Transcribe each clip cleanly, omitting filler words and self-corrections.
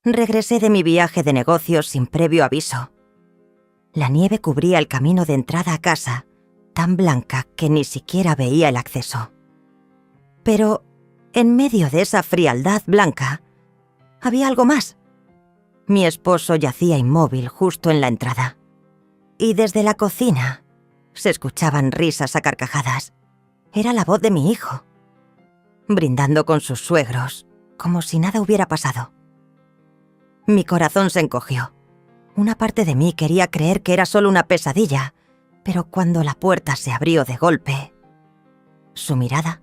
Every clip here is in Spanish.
Regresé de mi viaje de negocios sin previo aviso. La nieve cubría el camino de entrada a casa, tan blanca que ni siquiera veía el acceso. Pero, en medio de esa frialdad blanca, había algo más. Mi esposo yacía inmóvil justo en la entrada. Y desde la cocina se escuchaban risas a carcajadas. Era la voz de mi hijo, brindando con sus suegros, como si nada hubiera pasado. Mi corazón se encogió. Una parte de mí quería creer que era solo una pesadilla, pero cuando la puerta se abrió de golpe, su mirada,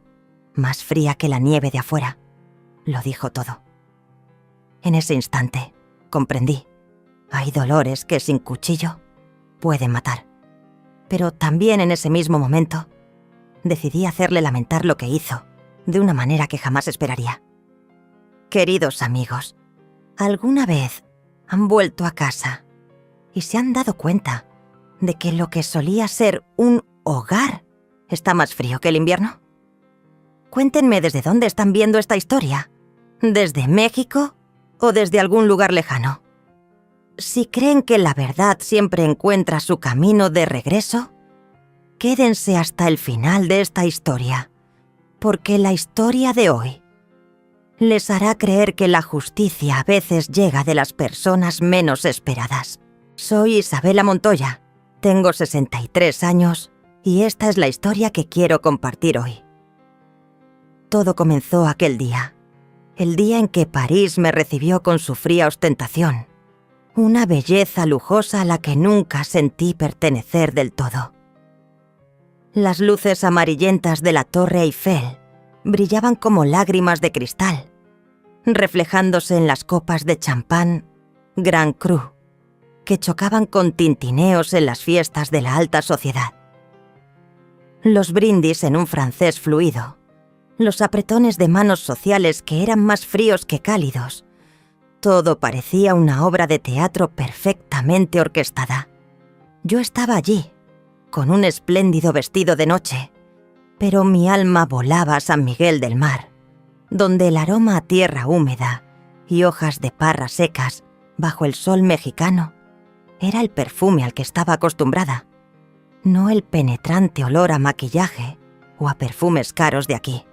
más fría que la nieve de afuera, lo dijo todo. En ese instante, comprendí. Hay dolores que sin cuchillo pueden matar. Pero también en ese mismo momento, decidí hacerle lamentar lo que hizo, de una manera que jamás esperaría. Queridos amigos, ¿alguna vez han vuelto a casa y se han dado cuenta de que lo que solía ser un hogar está más frío que el invierno? Cuéntenme desde dónde están viendo esta historia. ¿Desde México o desde algún lugar lejano? Si creen que la verdad siempre encuentra su camino de regreso, quédense hasta el final de esta historia, porque la historia de hoy les hará creer que la justicia a veces llega de las personas menos esperadas. Soy Isabela Montoya, tengo 63 años y esta es la historia que quiero compartir hoy. Todo comenzó aquel día, el día en que París me recibió con su fría ostentación, una belleza lujosa a la que nunca sentí pertenecer del todo. Las luces amarillentas de la Torre Eiffel brillaban como lágrimas de cristal, reflejándose en las copas de champán Grand Cru, que chocaban con tintineos en las fiestas de la alta sociedad. Los brindis en un francés fluido, los apretones de manos sociales que eran más fríos que cálidos, todo parecía una obra de teatro perfectamente orquestada. Yo estaba allí, con un espléndido vestido de noche, pero mi alma volaba a San Miguel del Mar, donde el aroma a tierra húmeda y hojas de parra secas bajo el sol mexicano era el perfume al que estaba acostumbrada, no el penetrante olor a maquillaje o a perfumes caros de aquí.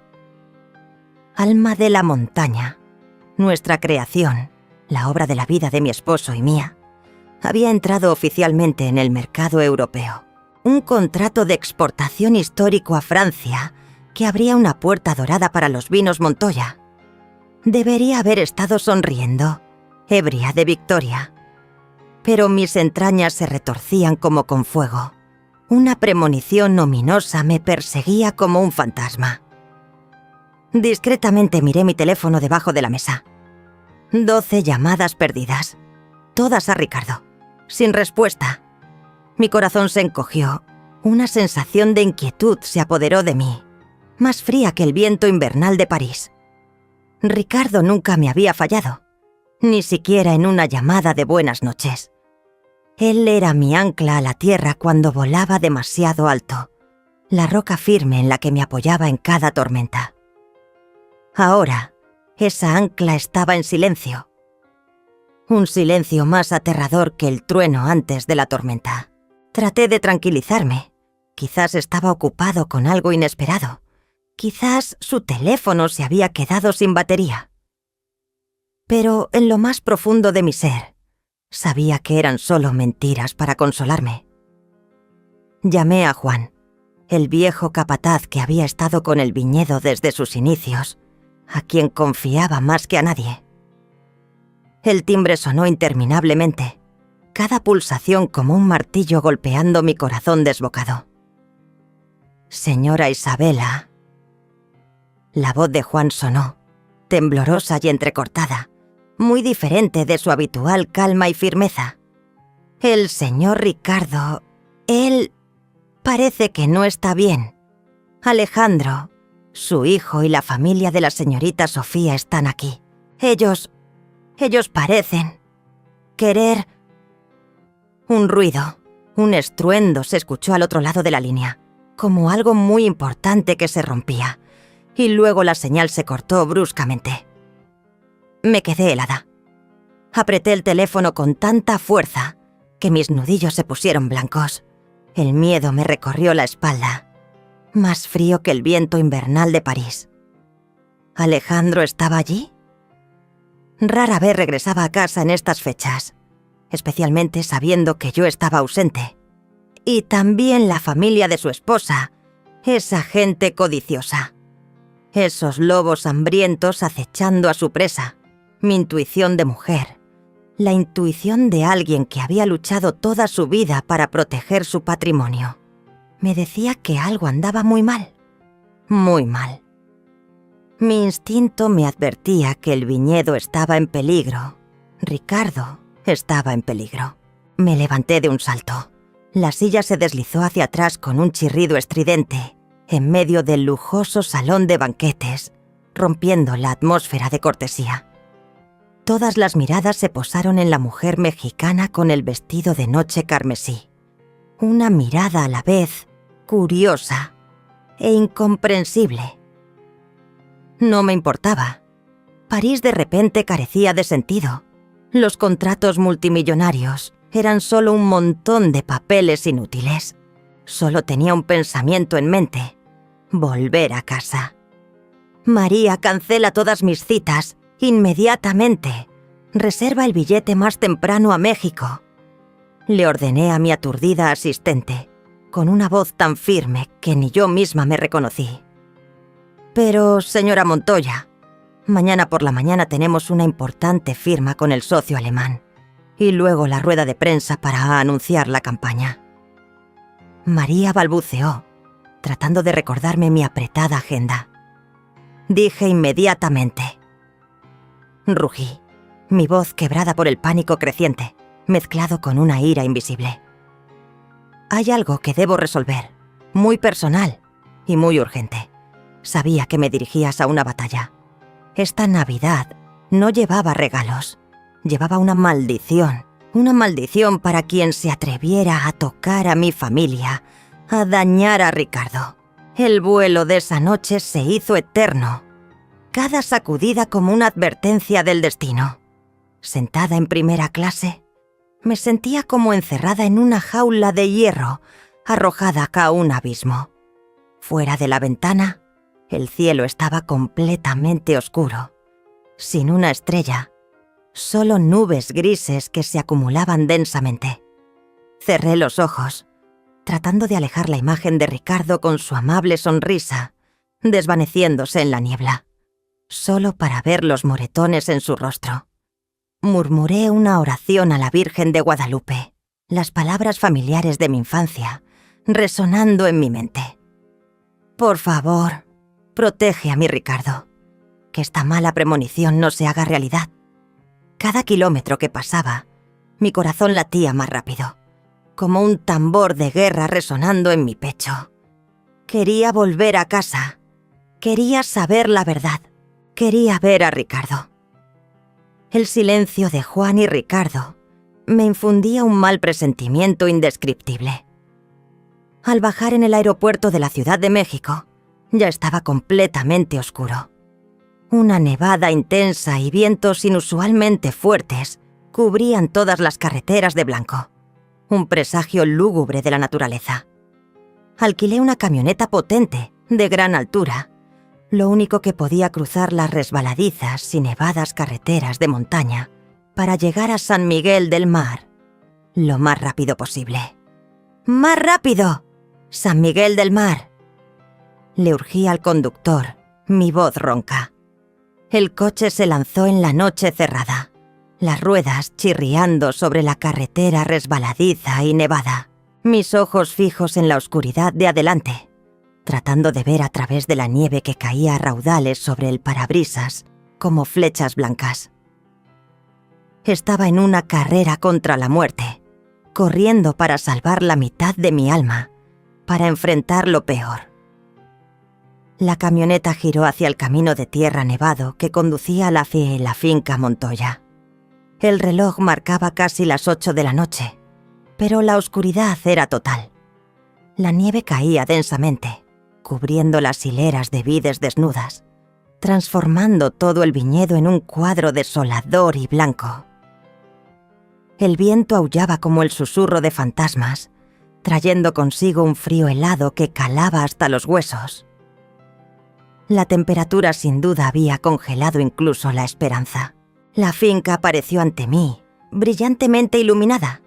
Alma de la montaña, nuestra creación, la obra de la vida de mi esposo y mía, había entrado oficialmente en el mercado europeo. Un contrato de exportación histórico a Francia que abría una puerta dorada para los vinos Montoya. Debería haber estado sonriendo, ebria de victoria. Pero mis entrañas se retorcían como con fuego. Una premonición ominosa me perseguía como un fantasma. Discretamente miré mi teléfono debajo de la mesa. 12 llamadas perdidas, todas a Ricardo, sin respuesta. Mi corazón se encogió, una sensación de inquietud se apoderó de mí, más fría que el viento invernal de París. Ricardo nunca me había fallado, ni siquiera en una llamada de buenas noches. Él era mi ancla a la tierra cuando volaba demasiado alto, la roca firme en la que me apoyaba en cada tormenta. Ahora, esa ancla estaba en silencio. Un silencio más aterrador que el trueno antes de la tormenta. Traté de tranquilizarme. Quizás estaba ocupado con algo inesperado. Quizás su teléfono se había quedado sin batería. Pero en lo más profundo de mi ser, sabía que eran solo mentiras para consolarme. Llamé a Juan, el viejo capataz que había estado con el viñedo desde sus inicios, a quien confiaba más que a nadie. El timbre sonó interminablemente, cada pulsación como un martillo golpeando mi corazón desbocado. Señora Isabela. La voz de Juan sonó, temblorosa y entrecortada, muy diferente de su habitual calma y firmeza. El señor Ricardo, él parece que no está bien. Alejandro, su hijo y la familia de la señorita Sofía están aquí. Ellos parecen querer... Un ruido, un estruendo se escuchó al otro lado de la línea, como algo muy importante que se rompía, y luego la señal se cortó bruscamente. Me quedé helada. Apreté el teléfono con tanta fuerza que mis nudillos se pusieron blancos. El miedo me recorrió la espalda, más frío que el viento invernal de París. ¿Alejandro estaba allí? Rara vez regresaba a casa en estas fechas, especialmente sabiendo que yo estaba ausente. Y también la familia de su esposa, esa gente codiciosa. Esos lobos hambrientos acechando a su presa. Mi intuición de mujer. La intuición de alguien que había luchado toda su vida para proteger su patrimonio. Me decía que algo andaba muy mal. Muy mal. Mi instinto me advertía que el viñedo estaba en peligro. Ricardo estaba en peligro. Me levanté de un salto. La silla se deslizó hacia atrás con un chirrido estridente, en medio del lujoso salón de banquetes, rompiendo la atmósfera de cortesía. Todas las miradas se posaron en la mujer mexicana con el vestido de noche carmesí. Una mirada a la vez curiosa e incomprensible. No me importaba. París de repente carecía de sentido. Los contratos multimillonarios eran solo un montón de papeles inútiles. Solo tenía un pensamiento en mente: volver a casa. María, cancela todas mis citas inmediatamente. Reserva el billete más temprano a México. Le ordené a mi aturdida asistente, con una voz tan firme que ni yo misma me reconocí. Pero, señora Montoya, mañana por la mañana tenemos una importante firma con el socio alemán y luego la rueda de prensa para anunciar la campaña. María balbuceó, tratando de recordarme mi apretada agenda. Dije inmediatamente. Rugí, mi voz quebrada por el pánico creciente, mezclado con una ira invisible. Hay algo que debo resolver, muy personal y muy urgente. Sabía que me dirigías a una batalla. Esta Navidad no llevaba regalos, llevaba una maldición para quien se atreviera a tocar a mi familia, a dañar a Ricardo. El vuelo de esa noche se hizo eterno, cada sacudida como una advertencia del destino. Sentada en primera clase, me sentía como encerrada en una jaula de hierro, arrojada a un abismo. Fuera de la ventana, el cielo estaba completamente oscuro, sin una estrella, solo nubes grises que se acumulaban densamente. Cerré los ojos, tratando de alejar la imagen de Ricardo con su amable sonrisa, desvaneciéndose en la niebla, solo para ver los moretones en su rostro. Murmuré una oración a la Virgen de Guadalupe, las palabras familiares de mi infancia, resonando en mi mente. Por favor, protege a mi Ricardo, que esta mala premonición no se haga realidad. Cada kilómetro que pasaba, mi corazón latía más rápido, como un tambor de guerra resonando en mi pecho. Quería volver a casa, quería saber la verdad, quería ver a Ricardo. El silencio de Juan y Ricardo me infundía un mal presentimiento indescriptible. Al bajar en el aeropuerto de la Ciudad de México, ya estaba completamente oscuro. Una nevada intensa y vientos inusualmente fuertes cubrían todas las carreteras de blanco, un presagio lúgubre de la naturaleza. Alquilé una camioneta potente, de gran altura, lo único que podía cruzar las resbaladizas y nevadas carreteras de montaña para llegar a San Miguel del Mar lo más rápido posible. ¡Más rápido! ¡San Miguel del Mar! Le urgí al conductor, mi voz ronca. El coche se lanzó en la noche cerrada, las ruedas chirriando sobre la carretera resbaladiza y nevada, mis ojos fijos en la oscuridad de adelante, tratando de ver a través de la nieve que caía a raudales sobre el parabrisas como flechas blancas. Estaba en una carrera contra la muerte, corriendo para salvar la mitad de mi alma, para enfrentar lo peor. La camioneta giró hacia el camino de tierra nevado que conducía a la finca Montoya. El reloj marcaba casi las 8 de la noche, pero la oscuridad era total. La nieve caía densamente, cubriendo las hileras de vides desnudas, transformando todo el viñedo en un cuadro desolador y blanco. El viento aullaba como el susurro de fantasmas, trayendo consigo un frío helado que calaba hasta los huesos. La temperatura sin duda había congelado incluso la esperanza. La finca apareció ante mí, brillantemente iluminada,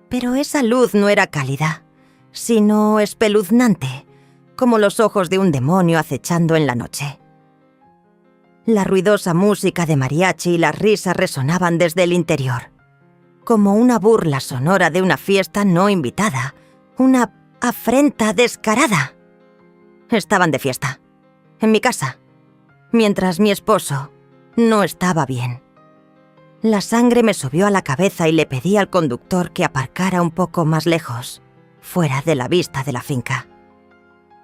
pero esa luz no era cálida, sino espeluznante, como los ojos de un demonio acechando en la noche. La ruidosa música de mariachi y las risas resonaban desde el interior, como una burla sonora de una fiesta no invitada, una afrenta descarada. Estaban de fiesta, en mi casa, mientras mi esposo no estaba bien. La sangre me subió a la cabeza y le pedí al conductor que aparcara un poco más lejos, fuera de la vista de la finca.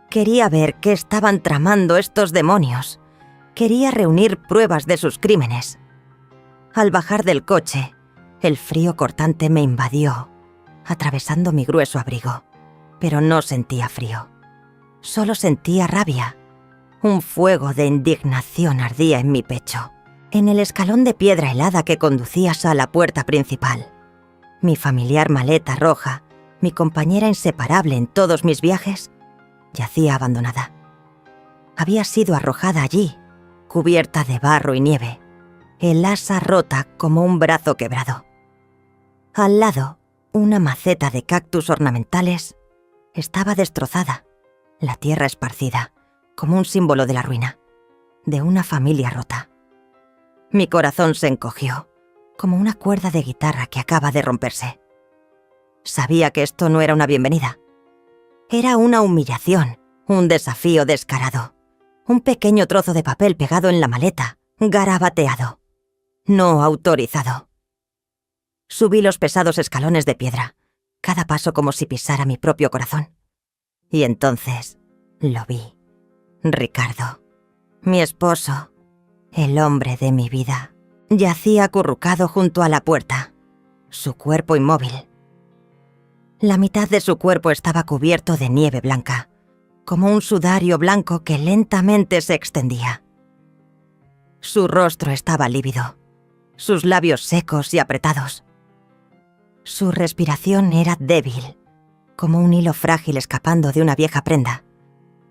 Quería ver qué estaban tramando estos demonios. Quería reunir pruebas de sus crímenes. Al bajar del coche, el frío cortante me invadió, atravesando mi grueso abrigo, pero no sentía frío. Solo sentía rabia. Un fuego de indignación ardía en mi pecho. En el escalón de piedra helada que conducía a la puerta principal, mi familiar maleta roja, mi compañera inseparable en todos mis viajes, yacía abandonada. Había sido arrojada allí, cubierta de barro y nieve, el asa rota como un brazo quebrado. Al lado, una maceta de cactus ornamentales estaba destrozada, la tierra esparcida, como un símbolo de la ruina, de una familia rota. Mi corazón se encogió, como una cuerda de guitarra que acaba de romperse. Sabía que esto no era una bienvenida. Era una humillación, un desafío descarado. Un pequeño trozo de papel pegado en la maleta, garabateado. No autorizado. Subí los pesados escalones de piedra, cada paso como si pisara mi propio corazón. Y entonces lo vi. Ricardo, mi esposo, el hombre de mi vida, yacía acurrucado junto a la puerta, su cuerpo inmóvil. La mitad de su cuerpo estaba cubierto de nieve blanca, como un sudario blanco que lentamente se extendía. Su rostro estaba lívido, sus labios secos y apretados. Su respiración era débil, como un hilo frágil escapando de una vieja prenda.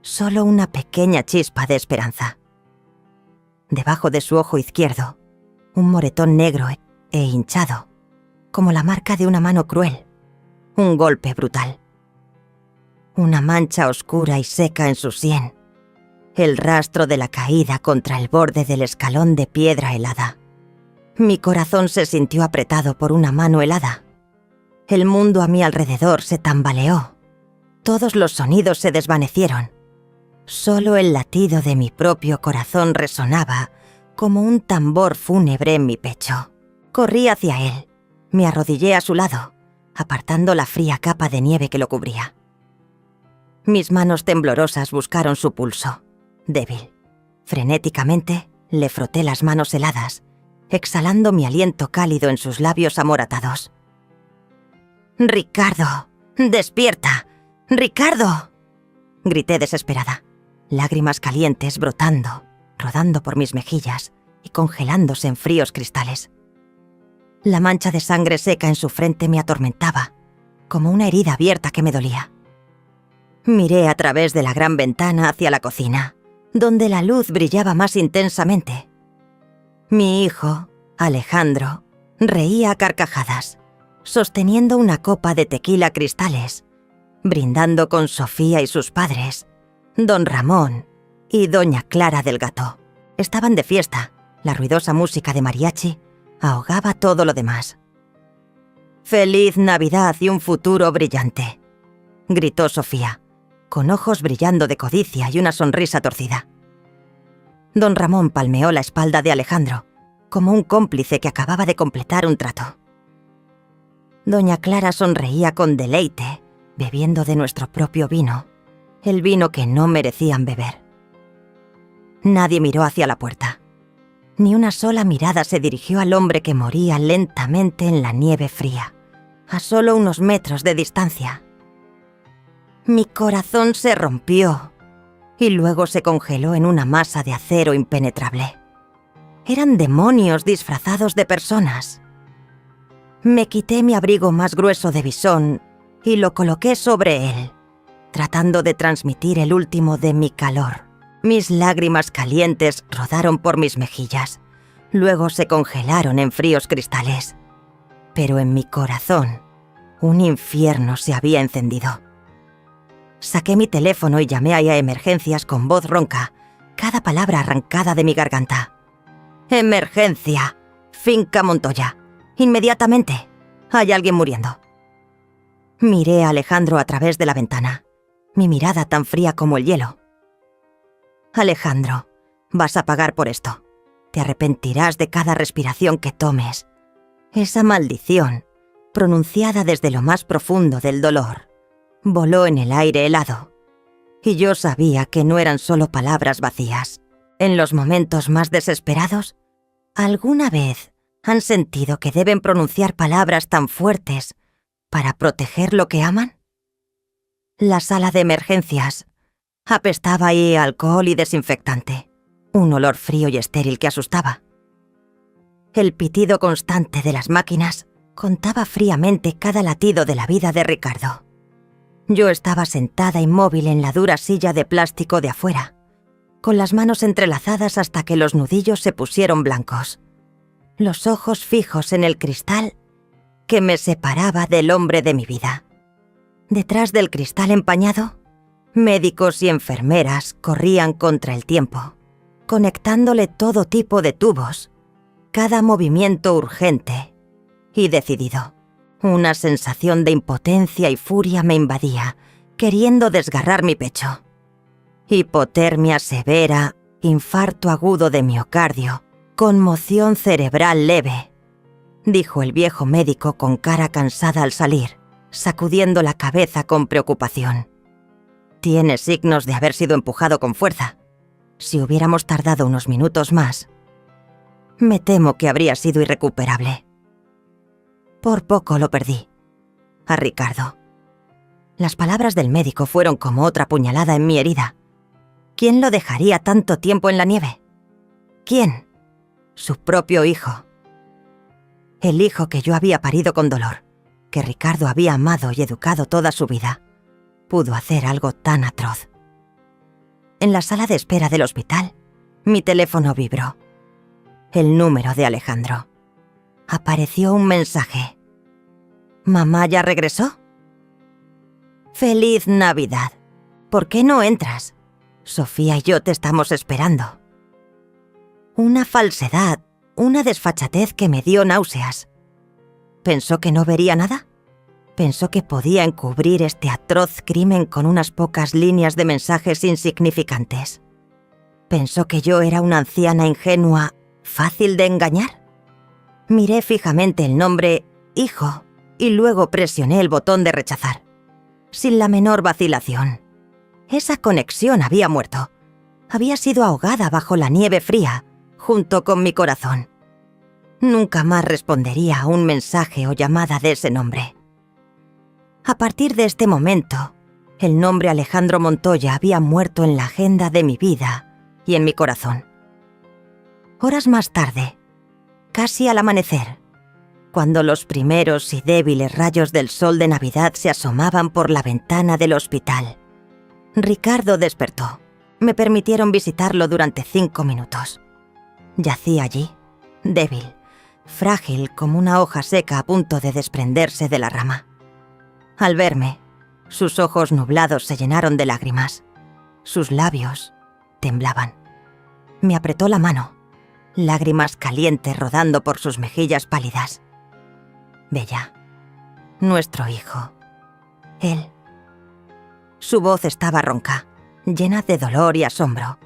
Solo una pequeña chispa de esperanza. Debajo de su ojo izquierdo, un moretón negro e hinchado, como la marca de una mano cruel, un golpe brutal. Una mancha oscura y seca en su sien, el rastro de la caída contra el borde del escalón de piedra helada. Mi corazón se sintió apretado por una mano helada. El mundo a mi alrededor se tambaleó. Todos los sonidos se desvanecieron. Solo el latido de mi propio corazón resonaba como un tambor fúnebre en mi pecho. Corrí hacia él. Me arrodillé a su lado, apartando la fría capa de nieve que lo cubría. Mis manos temblorosas buscaron su pulso, débil. Frenéticamente le froté las manos heladas, exhalando mi aliento cálido en sus labios amoratados. «¡Ricardo! ¡Despierta! ¡Ricardo!», grité desesperada, lágrimas calientes brotando, rodando por mis mejillas y congelándose en fríos cristales. La mancha de sangre seca en su frente me atormentaba, como una herida abierta que me dolía. Miré a través de la gran ventana hacia la cocina, donde la luz brillaba más intensamente. Mi hijo, Alejandro, reía a carcajadas, sosteniendo una copa de tequila cristales, brindando con Sofía y sus padres, don Ramón y doña Clara del Gato. Estaban de fiesta. La ruidosa música de mariachi ahogaba todo lo demás. «¡Feliz Navidad y un futuro brillante!», gritó Sofía, con ojos brillando de codicia y una sonrisa torcida. Don Ramón palmeó la espalda de Alejandro, como un cómplice que acababa de completar un trato. Doña Clara sonreía con deleite, bebiendo de nuestro propio vino, el vino que no merecían beber. Nadie miró hacia la puerta. Ni una sola mirada se dirigió al hombre que moría lentamente en la nieve fría, a solo unos metros de distancia. Mi corazón se rompió y luego se congeló en una masa de acero impenetrable. Eran demonios disfrazados de personas. Me quité mi abrigo más grueso de visón y lo coloqué sobre él, tratando de transmitir el último de mi calor. Mis lágrimas calientes rodaron por mis mejillas, luego se congelaron en fríos cristales. Pero en mi corazón, un infierno se había encendido. Saqué mi teléfono y llamé a emergencias con voz ronca, cada palabra arrancada de mi garganta. «Emergencia. Finca Montoya. Inmediatamente. Hay alguien muriendo». Miré a Alejandro a través de la ventana, mi mirada tan fría como el hielo. «Alejandro, vas a pagar por esto. Te arrepentirás de cada respiración que tomes». Esa maldición, pronunciada desde lo más profundo del dolor, voló en el aire helado. Y yo sabía que no eran solo palabras vacías. En los momentos más desesperados, ¿alguna vez han sentido que deben pronunciar palabras tan fuertes para proteger lo que aman? La sala de emergencias apestaba ahí a alcohol y desinfectante, un olor frío y estéril que asustaba. El pitido constante de las máquinas contaba fríamente cada latido de la vida de Ricardo. Yo estaba sentada inmóvil en la dura silla de plástico de afuera, con las manos entrelazadas hasta que los nudillos se pusieron blancos, los ojos fijos en el cristal que me separaba del hombre de mi vida. Detrás del cristal empañado, médicos y enfermeras corrían contra el tiempo, conectándole todo tipo de tubos, cada movimiento urgente y decidido. Una sensación de impotencia y furia me invadía, queriendo desgarrar mi pecho. Hipotermia severa, infarto agudo de miocardio, conmoción cerebral leve, dijo el viejo médico con cara cansada al salir, sacudiendo la cabeza con preocupación. Tiene signos de haber sido empujado con fuerza. Si hubiéramos tardado unos minutos más, me temo que habría sido irrecuperable. Por poco lo perdí. A Ricardo. Las palabras del médico fueron como otra puñalada en mi herida. ¿Quién lo dejaría tanto tiempo en la nieve? ¿Quién? Su propio hijo. El hijo que yo había parido con dolor, que Ricardo había amado y educado toda su vida, pudo hacer algo tan atroz. En la sala de espera del hospital, mi teléfono vibró. El número de Alejandro. Apareció un mensaje. ¿Mamá ya regresó? ¡Feliz Navidad! ¿Por qué no entras? Sofía y yo te estamos esperando. Una falsedad, una desfachatez que me dio náuseas. ¿Pensó que no vería nada? ¿Pensó que podía encubrir este atroz crimen con unas pocas líneas de mensajes insignificantes? ¿Pensó que yo era una anciana ingenua, fácil de engañar? Miré fijamente el nombre «Hijo» y luego presioné el botón de rechazar, sin la menor vacilación. Esa conexión había muerto. Había sido ahogada bajo la nieve fría, junto con mi corazón. Nunca más respondería a un mensaje o llamada de ese nombre. A partir de este momento, el nombre Alejandro Montoya había muerto en la agenda de mi vida y en mi corazón. Horas más tarde, casi al amanecer, cuando los primeros y débiles rayos del sol de Navidad se asomaban por la ventana del hospital, Ricardo despertó. Me permitieron visitarlo durante 5 minutos. Yacía allí, débil, frágil como una hoja seca a punto de desprenderse de la rama. Al verme, sus ojos nublados se llenaron de lágrimas. Sus labios temblaban. Me apretó la mano, lágrimas calientes rodando por sus mejillas pálidas. Bella, nuestro hijo, él. Su voz estaba ronca, llena de dolor y asombro,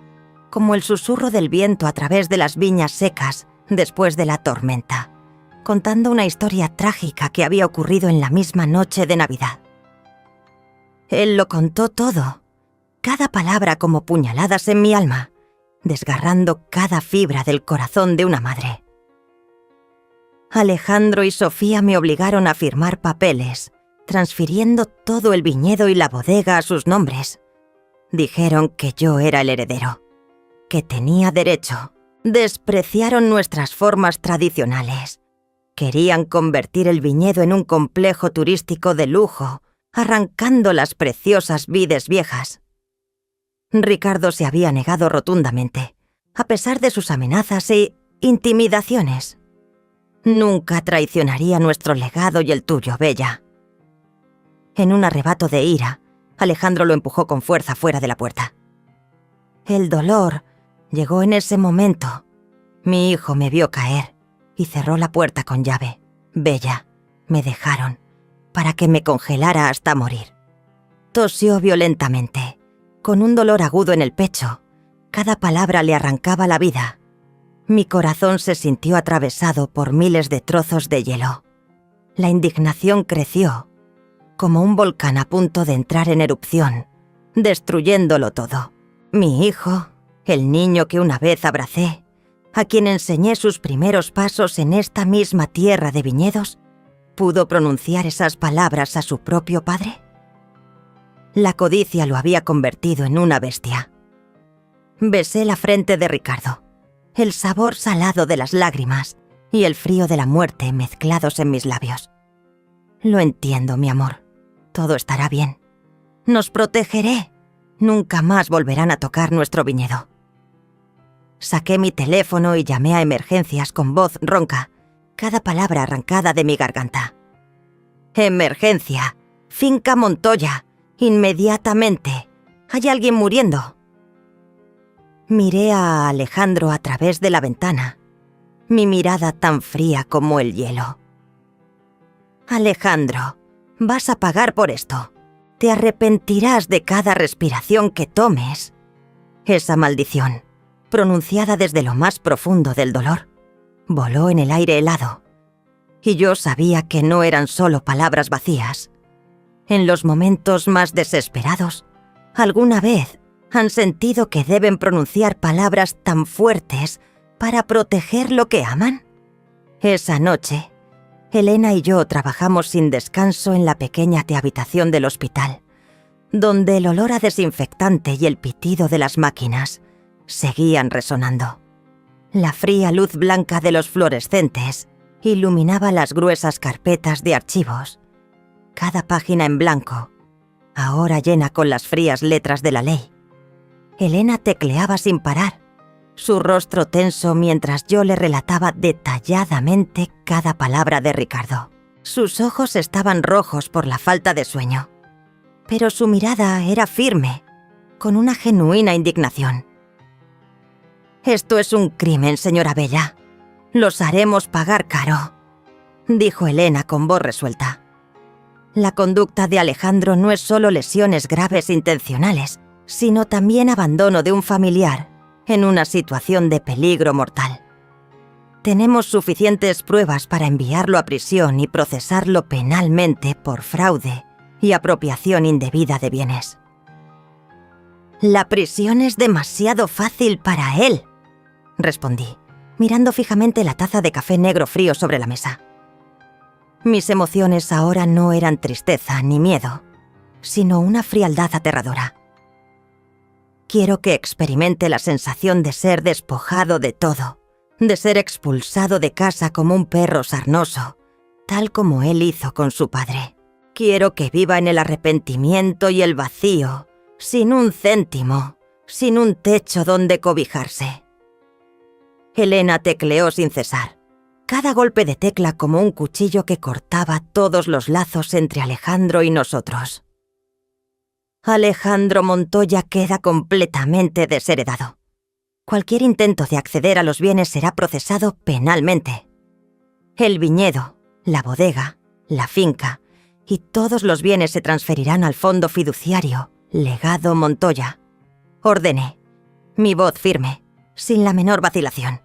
como el susurro del viento a través de las viñas secas después de la tormenta, contando una historia trágica que había ocurrido en la misma noche de Navidad. Él lo contó todo, cada palabra como puñaladas en mi alma, desgarrando cada fibra del corazón de una madre. Alejandro y Sofía me obligaron a firmar papeles, transfiriendo todo el viñedo y la bodega a sus nombres. Dijeron que yo era el heredero, que tenía derecho. Despreciaron nuestras formas tradicionales, Querían convertir el viñedo en un complejo turístico de lujo, arrancando las preciosas vides viejas. Ricardo se había negado rotundamente, a pesar de sus amenazas e intimidaciones. Nunca traicionaría nuestro legado y el tuyo, Bella. En un arrebato de ira, Alejandro lo empujó con fuerza fuera de la puerta. El dolor llegó en ese momento. Mi hijo me vio caer y cerró la puerta con llave. Bella, me dejaron para que me congelara hasta morir. Tosió violentamente, con un dolor agudo en el pecho. Cada palabra le arrancaba la vida. Mi corazón se sintió atravesado por miles de trozos de hielo. La indignación creció, como un volcán a punto de entrar en erupción, destruyéndolo todo. Mi hijo, el niño que una vez abracé, a quien enseñé sus primeros pasos en esta misma tierra de viñedos, ¿pudo pronunciar esas palabras a su propio padre? La codicia lo había convertido en una bestia. Besé la frente de Ricardo, el sabor salado de las lágrimas y el frío de la muerte mezclados en mis labios. Lo entiendo, mi amor. Todo estará bien. Nos protegeré. Nunca más volverán a tocar nuestro viñedo. Saqué mi teléfono y llamé a emergencias con voz ronca, cada palabra arrancada de mi garganta. «Emergencia. Finca Montoya. Inmediatamente. Hay alguien muriendo». Miré a Alejandro a través de la ventana, mi mirada tan fría como el hielo. «Alejandro, vas a pagar por esto. Te arrepentirás de cada respiración que tomes». Esa maldición, pronunciada desde lo más profundo del dolor, voló en el aire helado. Y yo sabía que no eran solo palabras vacías. En los momentos más desesperados, alguna vez han sentido que deben pronunciar palabras tan fuertes para proteger lo que aman. Esa noche, Elena y yo trabajamos sin descanso en la pequeña habitación del hospital, donde el olor a desinfectante y el pitido de las máquinas seguían resonando. La fría luz blanca de los fluorescentes iluminaba las gruesas carpetas de archivos. Cada página en blanco, ahora llena con las frías letras de la ley. Elena tecleaba sin parar, su rostro tenso mientras yo le relataba detalladamente cada palabra de Ricardo. Sus ojos estaban rojos por la falta de sueño, pero su mirada era firme, con una genuina indignación. «Esto es un crimen, señora Bella. Los haremos pagar caro», dijo Elena con voz resuelta. La conducta de Alejandro no es solo lesiones graves intencionales, sino también abandono de un familiar en una situación de peligro mortal. Tenemos suficientes pruebas para enviarlo a prisión y procesarlo penalmente por fraude y apropiación indebida de bienes. «La prisión es demasiado fácil para él», respondí, mirando fijamente la taza de café negro frío sobre la mesa. Mis emociones ahora no eran tristeza ni miedo, sino una frialdad aterradora. Quiero que experimente la sensación de ser despojado de todo, de ser expulsado de casa como un perro sarnoso, tal como él hizo con su padre. Quiero que viva en el arrepentimiento y el vacío, sin un céntimo, sin un techo donde cobijarse. Elena tecleó sin cesar, cada golpe de tecla como un cuchillo que cortaba todos los lazos entre Alejandro y nosotros. Alejandro Montoya queda completamente desheredado. Cualquier intento de acceder a los bienes será procesado penalmente. El viñedo, la bodega, la finca y todos los bienes se transferirán al fondo fiduciario Legado Montoya. Ordené, mi voz firme, sin la menor vacilación.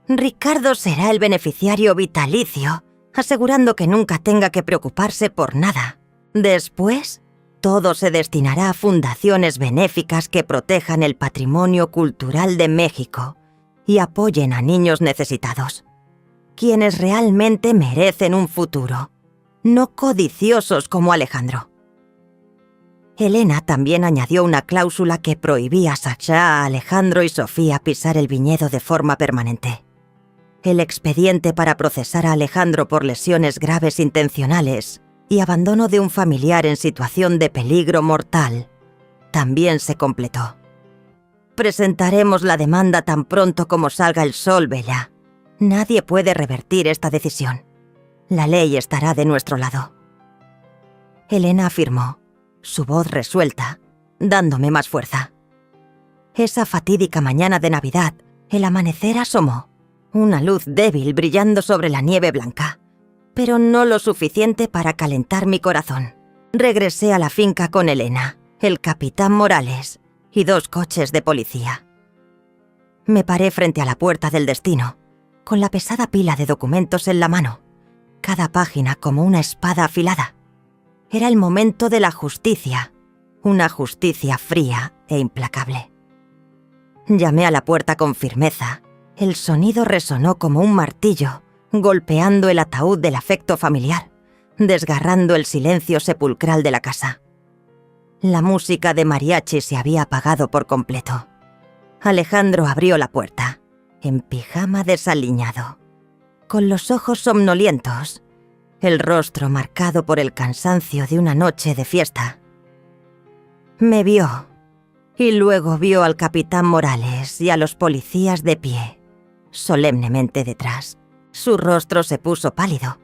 Ricardo será el beneficiario vitalicio, asegurando que nunca tenga que preocuparse por nada. Después, todo se destinará a fundaciones benéficas que protejan el patrimonio cultural de México y apoyen a niños necesitados, quienes realmente merecen un futuro, no codiciosos como Alejandro. Elena también añadió una cláusula que prohibía a Sasha, Alejandro y Sofía pisar el viñedo de forma permanente. el expediente para procesar a Alejandro por lesiones graves intencionales y abandono de un familiar en situación de peligro mortal también se completó. Presentaremos la demanda tan pronto como salga el sol, Bella. Nadie puede revertir esta decisión. La ley estará de nuestro lado. Elena afirmó, su voz resuelta, dándome más fuerza. Esa fatídica mañana de Navidad, el amanecer asomó, una luz débil brillando sobre la nieve blanca, pero no lo suficiente para calentar mi corazón. Regresé a la finca con Elena, el capitán Morales y 2 coches de policía. Me paré frente a la puerta del destino, con la pesada pila de documentos en la mano, cada página como una espada afilada. Era el momento de la justicia, una justicia fría e implacable. Llamé a la puerta con firmeza. El sonido resonó como un martillo, golpeando el ataúd del afecto familiar, desgarrando el silencio sepulcral de la casa. La música de mariachi se había apagado por completo. Alejandro abrió la puerta, en pijama desaliñado, con los ojos somnolientos, el rostro marcado por el cansancio de una noche de fiesta. Me vio, y luego vio al capitán Morales y a los policías de pie, solemnemente detrás. Su rostro se puso pálido,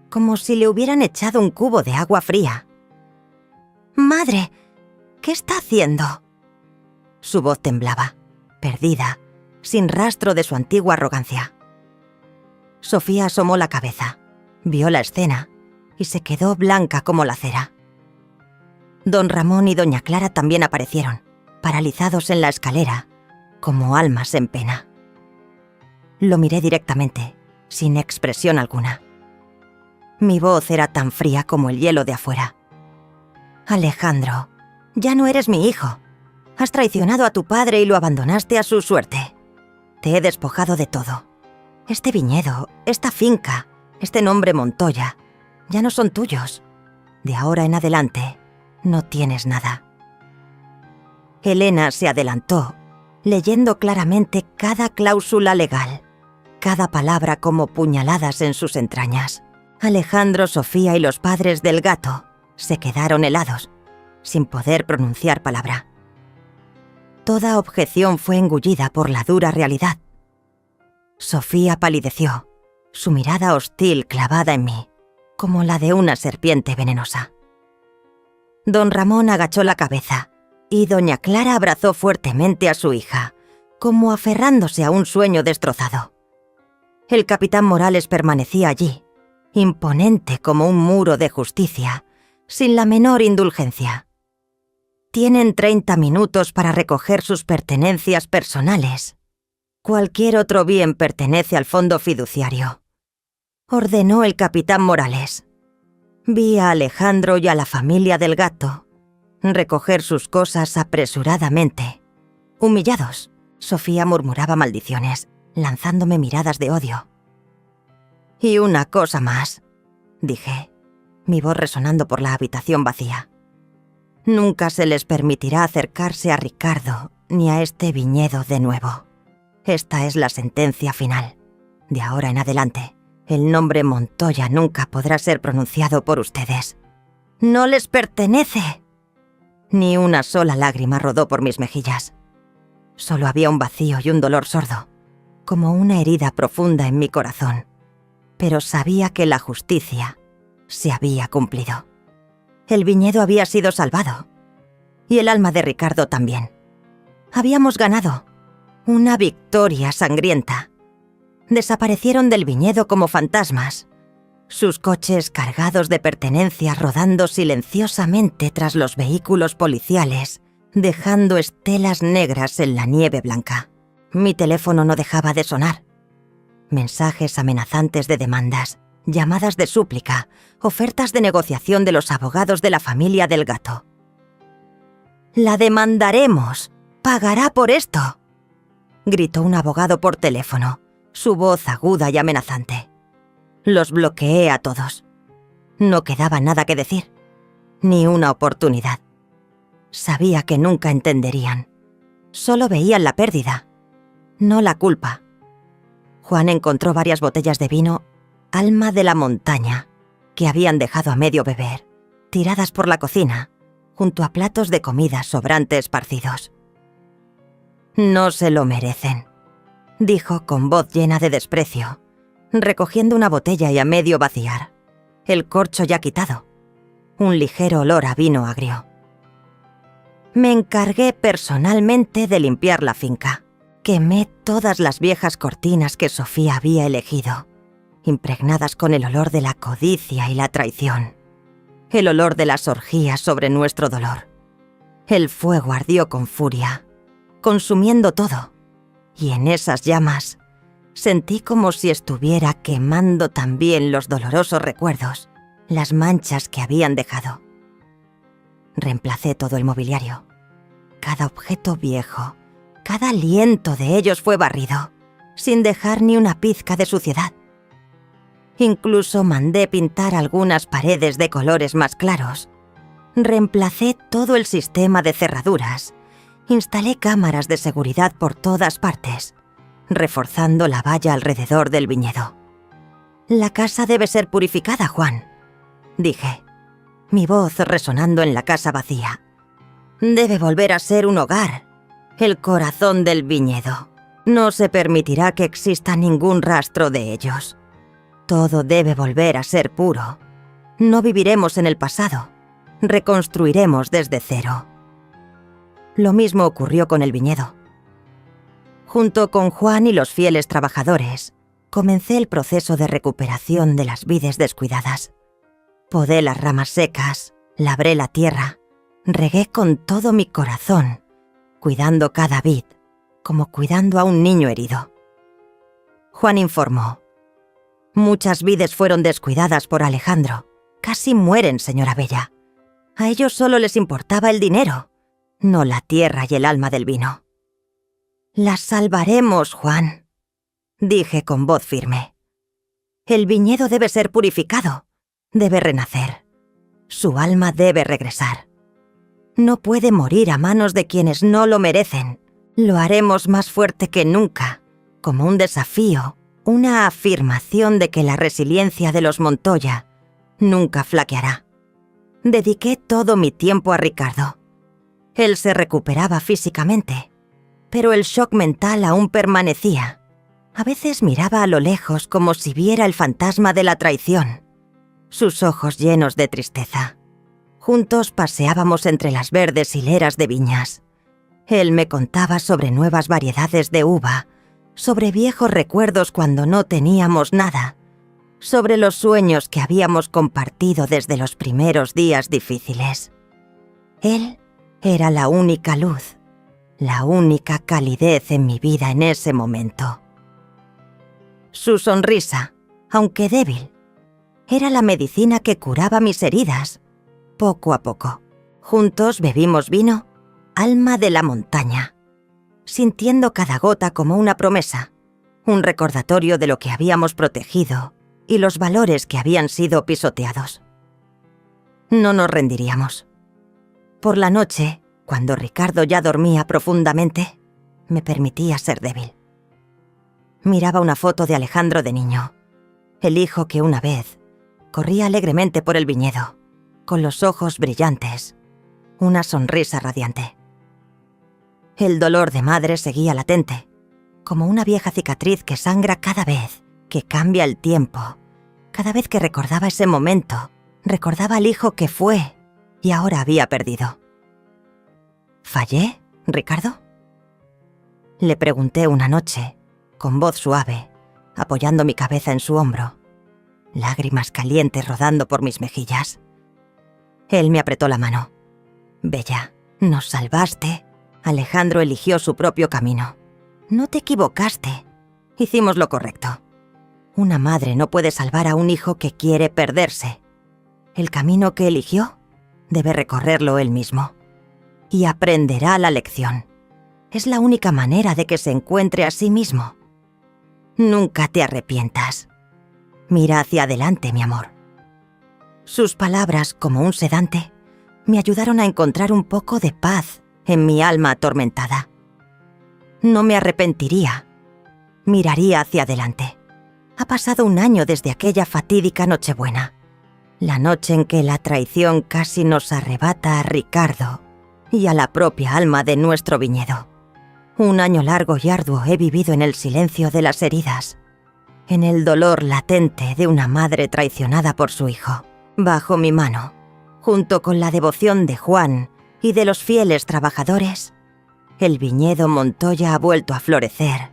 como si le hubieran echado un cubo de agua fría. «Madre, ¿qué está haciendo?». Su voz temblaba, perdida, sin rastro de su antigua arrogancia. Sofía asomó la cabeza, vio la escena y se quedó blanca como la cera. Don Ramón y doña Clara también aparecieron, paralizados en la escalera, como almas en pena. Lo miré directamente, sin expresión alguna. Mi voz era tan fría como el hielo de afuera. «Alejandro, ya no eres mi hijo. Has traicionado a tu padre y lo abandonaste a su suerte. Te he despojado de todo. Este viñedo, esta finca, este nombre Montoya, ya no son tuyos. De ahora en adelante, no tienes nada». Elena se adelantó, leyendo claramente cada cláusula legal, cada palabra como puñaladas en sus entrañas. Alejandro, Sofía y los padres del gato se quedaron helados, sin poder pronunciar palabra. Toda objeción fue engullida por la dura realidad. Sofía palideció, su mirada hostil clavada en mí, como la de una serpiente venenosa. Don Ramón agachó la cabeza y doña Clara abrazó fuertemente a su hija, como aferrándose a un sueño destrozado. El capitán Morales permanecía allí, imponente como un muro de justicia, sin la menor indulgencia. «Tienen 30 minutos para recoger sus pertenencias personales. Cualquier otro bien pertenece al fondo fiduciario», ordenó el capitán Morales. Vi a Alejandro y a la familia del gato recoger sus cosas apresuradamente. Humillados, Sofía murmuraba maldiciones, lanzándome miradas de odio. «Y una cosa más», dije, mi voz resonando por la habitación vacía. «Nunca se les permitirá acercarse a Ricardo ni a este viñedo de nuevo. Esta es la sentencia final. De ahora en adelante, el nombre Montoya nunca podrá ser pronunciado por ustedes. ¡No les pertenece!». Ni una sola lágrima rodó por mis mejillas. Solo había un vacío y un dolor sordo, como una herida profunda en mi corazón. Pero sabía que la justicia se había cumplido. El viñedo había sido salvado. Y el alma de Ricardo también. Habíamos ganado. Una victoria sangrienta. Desaparecieron del viñedo como fantasmas. Sus coches cargados de pertenencias rodando silenciosamente tras los vehículos policiales, dejando estelas negras en la nieve blanca. Mi teléfono no dejaba de sonar. Mensajes amenazantes de demandas, llamadas de súplica, ofertas de negociación de los abogados de la familia del gato. «La demandaremos. Pagará por esto», gritó un abogado por teléfono, su voz aguda y amenazante. Los bloqueé a todos. No quedaba nada que decir, ni una oportunidad. Sabía que nunca entenderían. Solo veían la pérdida, no la culpa. Juan encontró varias botellas de vino Alma de la Montaña, que habían dejado a medio beber, tiradas por la cocina, junto a platos de comida sobrantes esparcidos. «No se lo merecen», dijo con voz llena de desprecio, recogiendo una botella y a medio vaciar, el corcho ya quitado, un ligero olor a vino agrio. Me encargué personalmente de limpiar la finca. Quemé todas las viejas cortinas que Sofía había elegido, impregnadas con el olor de la codicia y la traición, el olor de las orgías sobre nuestro dolor. El fuego ardió con furia, consumiendo todo, y en esas llamas sentí como si estuviera quemando también los dolorosos recuerdos, las manchas que habían dejado. Reemplacé todo el mobiliario. Cada objeto viejo, cada aliento de ellos fue barrido, sin dejar ni una pizca de suciedad. Incluso mandé pintar algunas paredes de colores más claros. Reemplacé todo el sistema de cerraduras. Instalé cámaras de seguridad por todas partes, reforzando la valla alrededor del viñedo. «La casa debe ser purificada, Juan», dije, mi voz resonando en la casa vacía. «Debe volver a ser un hogar, el corazón del viñedo. No se permitirá que exista ningún rastro de ellos. Todo debe volver a ser puro. No viviremos en el pasado, reconstruiremos desde cero». Lo mismo ocurrió con el viñedo. Junto con Juan y los fieles trabajadores, comencé el proceso de recuperación de las vides descuidadas. Podé las ramas secas, labré la tierra, regué con todo mi corazón, cuidando cada vid, como cuidando a un niño herido. Juan informó: «Muchas vides fueron descuidadas por Alejandro. Casi mueren, señora Bella. A ellos solo les importaba el dinero, no la tierra y el alma del vino». «Las salvaremos, Juan», dije con voz firme. «El viñedo debe ser purificado, debe renacer. Su alma debe regresar. No puede morir a manos de quienes no lo merecen. Lo haremos más fuerte que nunca, como un desafío, una afirmación de que la resiliencia de los Montoya nunca flaqueará». Dediqué todo mi tiempo a Ricardo. Él se recuperaba físicamente, pero el shock mental aún permanecía. A veces miraba a lo lejos como si viera el fantasma de la traición, sus ojos llenos de tristeza. Juntos paseábamos entre las verdes hileras de viñas. Él me contaba sobre nuevas variedades de uva, sobre viejos recuerdos cuando no teníamos nada, sobre los sueños que habíamos compartido desde los primeros días difíciles. Él era la única luz, la única calidez en mi vida en ese momento. Su sonrisa, aunque débil, era la medicina que curaba mis heridas, poco a poco. Juntos bebimos vino, Alma de la Montaña, sintiendo cada gota como una promesa, un recordatorio de lo que habíamos protegido y los valores que habían sido pisoteados. No nos rendiríamos. Por la noche, cuando Ricardo ya dormía profundamente, me permitía ser débil. Miraba una foto de Alejandro de niño, el hijo que una vez corría alegremente por el viñedo, con los ojos brillantes, una sonrisa radiante. El dolor de madre seguía latente, como una vieja cicatriz que sangra cada vez que cambia el tiempo. Cada vez que recordaba ese momento, recordaba al hijo que fue y ahora había perdido. «¿Fallé, Ricardo?», le pregunté una noche, con voz suave, apoyando mi cabeza en su hombro, lágrimas calientes rodando por mis mejillas. Él me apretó la mano. «Bella, nos salvaste. Alejandro eligió su propio camino. No te equivocaste. Hicimos lo correcto. Una madre no puede salvar a un hijo que quiere perderse. El camino que eligió debe recorrerlo él mismo. Y aprenderá la lección. Es la única manera de que se encuentre a sí mismo. Nunca te arrepientas. Mira hacia adelante, mi amor». Sus palabras, como un sedante, me ayudaron a encontrar un poco de paz en mi alma atormentada. No me arrepentiría. Miraría hacia adelante. Ha pasado un año desde aquella fatídica Nochebuena, la noche en que la traición casi nos arrebata a Ricardo y a la propia alma de nuestro viñedo. Un año largo y arduo he vivido en el silencio de las heridas, en el dolor latente de una madre traicionada por su hijo. Bajo mi mano, junto con la devoción de Juan y de los fieles trabajadores, el viñedo Montoya ha vuelto a florecer,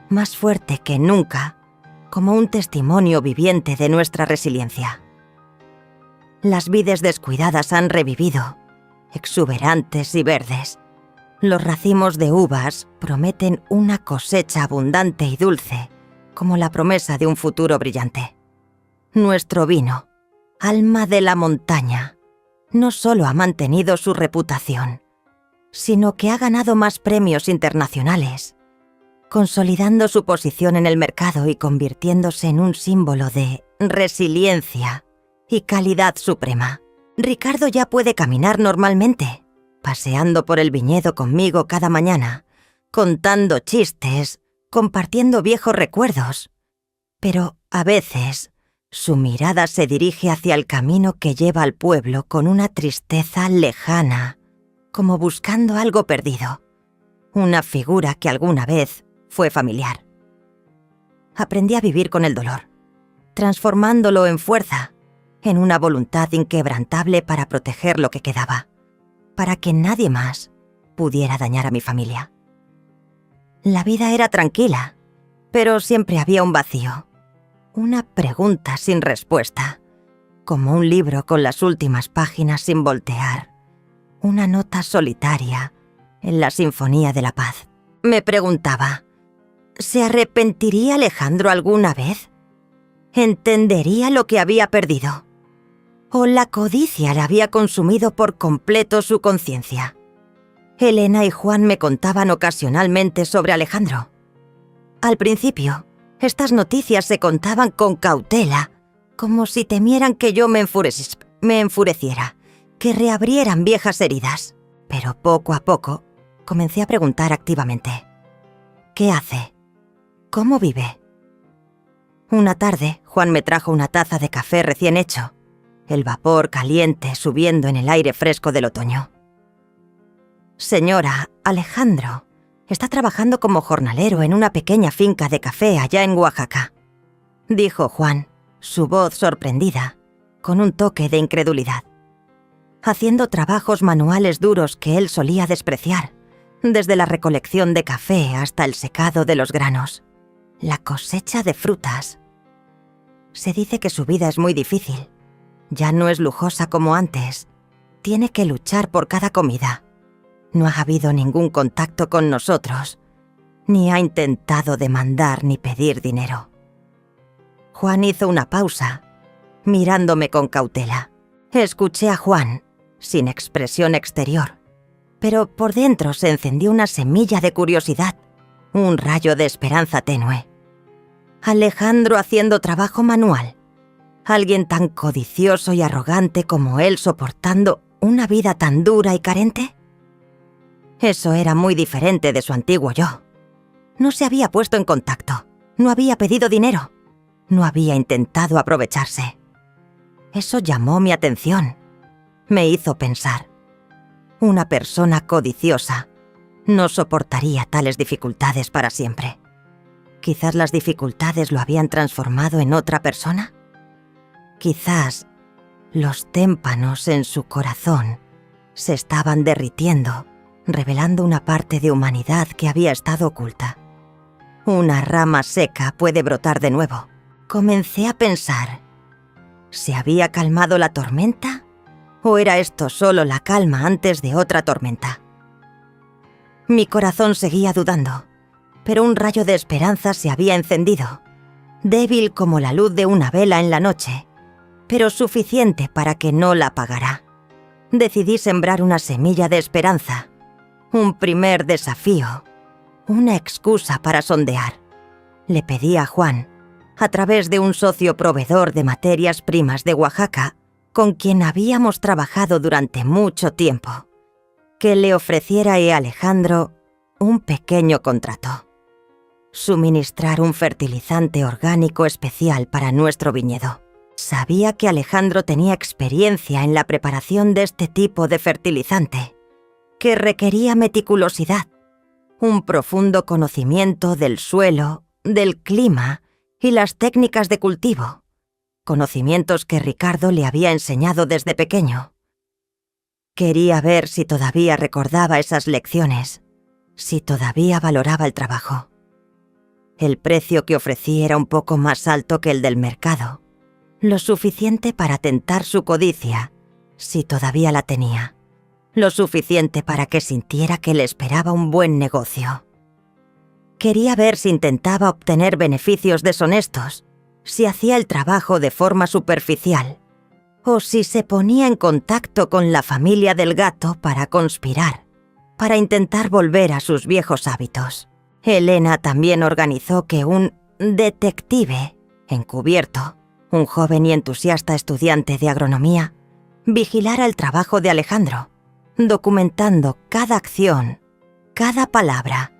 más fuerte que nunca, como un testimonio viviente de nuestra resiliencia. Las vides descuidadas han revivido, exuberantes y verdes. Los racimos de uvas prometen una cosecha abundante y dulce, como la promesa de un futuro brillante. Nuestro vino, alma de la montaña, no solo ha mantenido su reputación, sino que ha ganado más premios internacionales, consolidando su posición en el mercado y convirtiéndose en un símbolo de resiliencia y calidad suprema. Ricardo ya puede caminar normalmente, paseando por el viñedo conmigo cada mañana, contando chistes, compartiendo viejos recuerdos. Pero a veces su mirada se dirige hacia el camino que lleva al pueblo con una tristeza lejana, como buscando algo perdido, una figura que alguna vez fue familiar. Aprendí a vivir con el dolor, transformándolo en fuerza, en una voluntad inquebrantable para proteger lo que quedaba, para que nadie más pudiera dañar a mi familia. La vida era tranquila, pero siempre había un vacío, una pregunta sin respuesta, como un libro con las últimas páginas sin voltear, una nota solitaria en la sinfonía de la paz. Me preguntaba, ¿se arrepentiría Alejandro alguna vez? ¿Entendería lo que había perdido? ¿O la codicia le había consumido por completo su conciencia? Elena y Juan me contaban ocasionalmente sobre Alejandro. Al principio, estas noticias se contaban con cautela, como si temieran que yo me enfureciera, que reabrieran viejas heridas. Pero poco a poco, comencé a preguntar activamente. ¿Qué hace? ¿Cómo vive? Una tarde, Juan me trajo una taza de café recién hecho, el vapor caliente subiendo en el aire fresco del otoño. Señora, Alejandro está trabajando como jornalero en una pequeña finca de café allá en Oaxaca, dijo Juan, su voz sorprendida, con un toque de incredulidad. Haciendo trabajos manuales duros que él solía despreciar, desde la recolección de café hasta el secado de los granos, la cosecha de frutas. Se dice que su vida es muy difícil. Ya no es lujosa como antes. Tiene que luchar por cada comida. No ha habido ningún contacto con nosotros, ni ha intentado demandar ni pedir dinero. Juan hizo una pausa, mirándome con cautela. Escuché a Juan, sin expresión exterior, pero por dentro se encendió una semilla de curiosidad, un rayo de esperanza tenue. Alejandro haciendo trabajo manual. ¿Alguien tan codicioso y arrogante como él soportando una vida tan dura y carente? Eso era muy diferente de su antiguo yo. No se había puesto en contacto, no había pedido dinero, no había intentado aprovecharse. Eso llamó mi atención, me hizo pensar. Una persona codiciosa no soportaría tales dificultades para siempre. Quizás las dificultades lo habían transformado en otra persona. Quizás los témpanos en su corazón se estaban derritiendo, revelando una parte de humanidad que había estado oculta. Una rama seca puede brotar de nuevo. Comencé a pensar, ¿se había calmado la tormenta? ¿O era esto solo la calma antes de otra tormenta? Mi corazón seguía dudando, pero un rayo de esperanza se había encendido, débil como la luz de una vela en la noche, pero suficiente para que no la apagara. Decidí sembrar una semilla de esperanza, un primer desafío, una excusa para sondear. Le pedí a Juan, a través de un socio proveedor de materias primas de Oaxaca, con quien habíamos trabajado durante mucho tiempo, que le ofreciera a Alejandro un pequeño contrato. suministrar un fertilizante orgánico especial para nuestro viñedo. Sabía que Alejandro tenía experiencia en la preparación de este tipo de fertilizante, que requería meticulosidad, un profundo conocimiento del suelo, del clima y las técnicas de cultivo, conocimientos que Ricardo le había enseñado desde pequeño. Quería ver si todavía recordaba esas lecciones, si todavía valoraba el trabajo. El precio que ofrecí era un poco más alto que el del mercado, lo suficiente para tentar su codicia, si todavía la tenía, lo suficiente para que sintiera que le esperaba un buen negocio. Quería ver si intentaba obtener beneficios deshonestos, si hacía el trabajo de forma superficial, o si se ponía en contacto con la familia del gato para conspirar, para intentar volver a sus viejos hábitos. Elena también organizó que un detective encubierto, un joven y entusiasta estudiante de agronomía, vigilara el trabajo de Alejandro, documentando cada acción, cada palabra,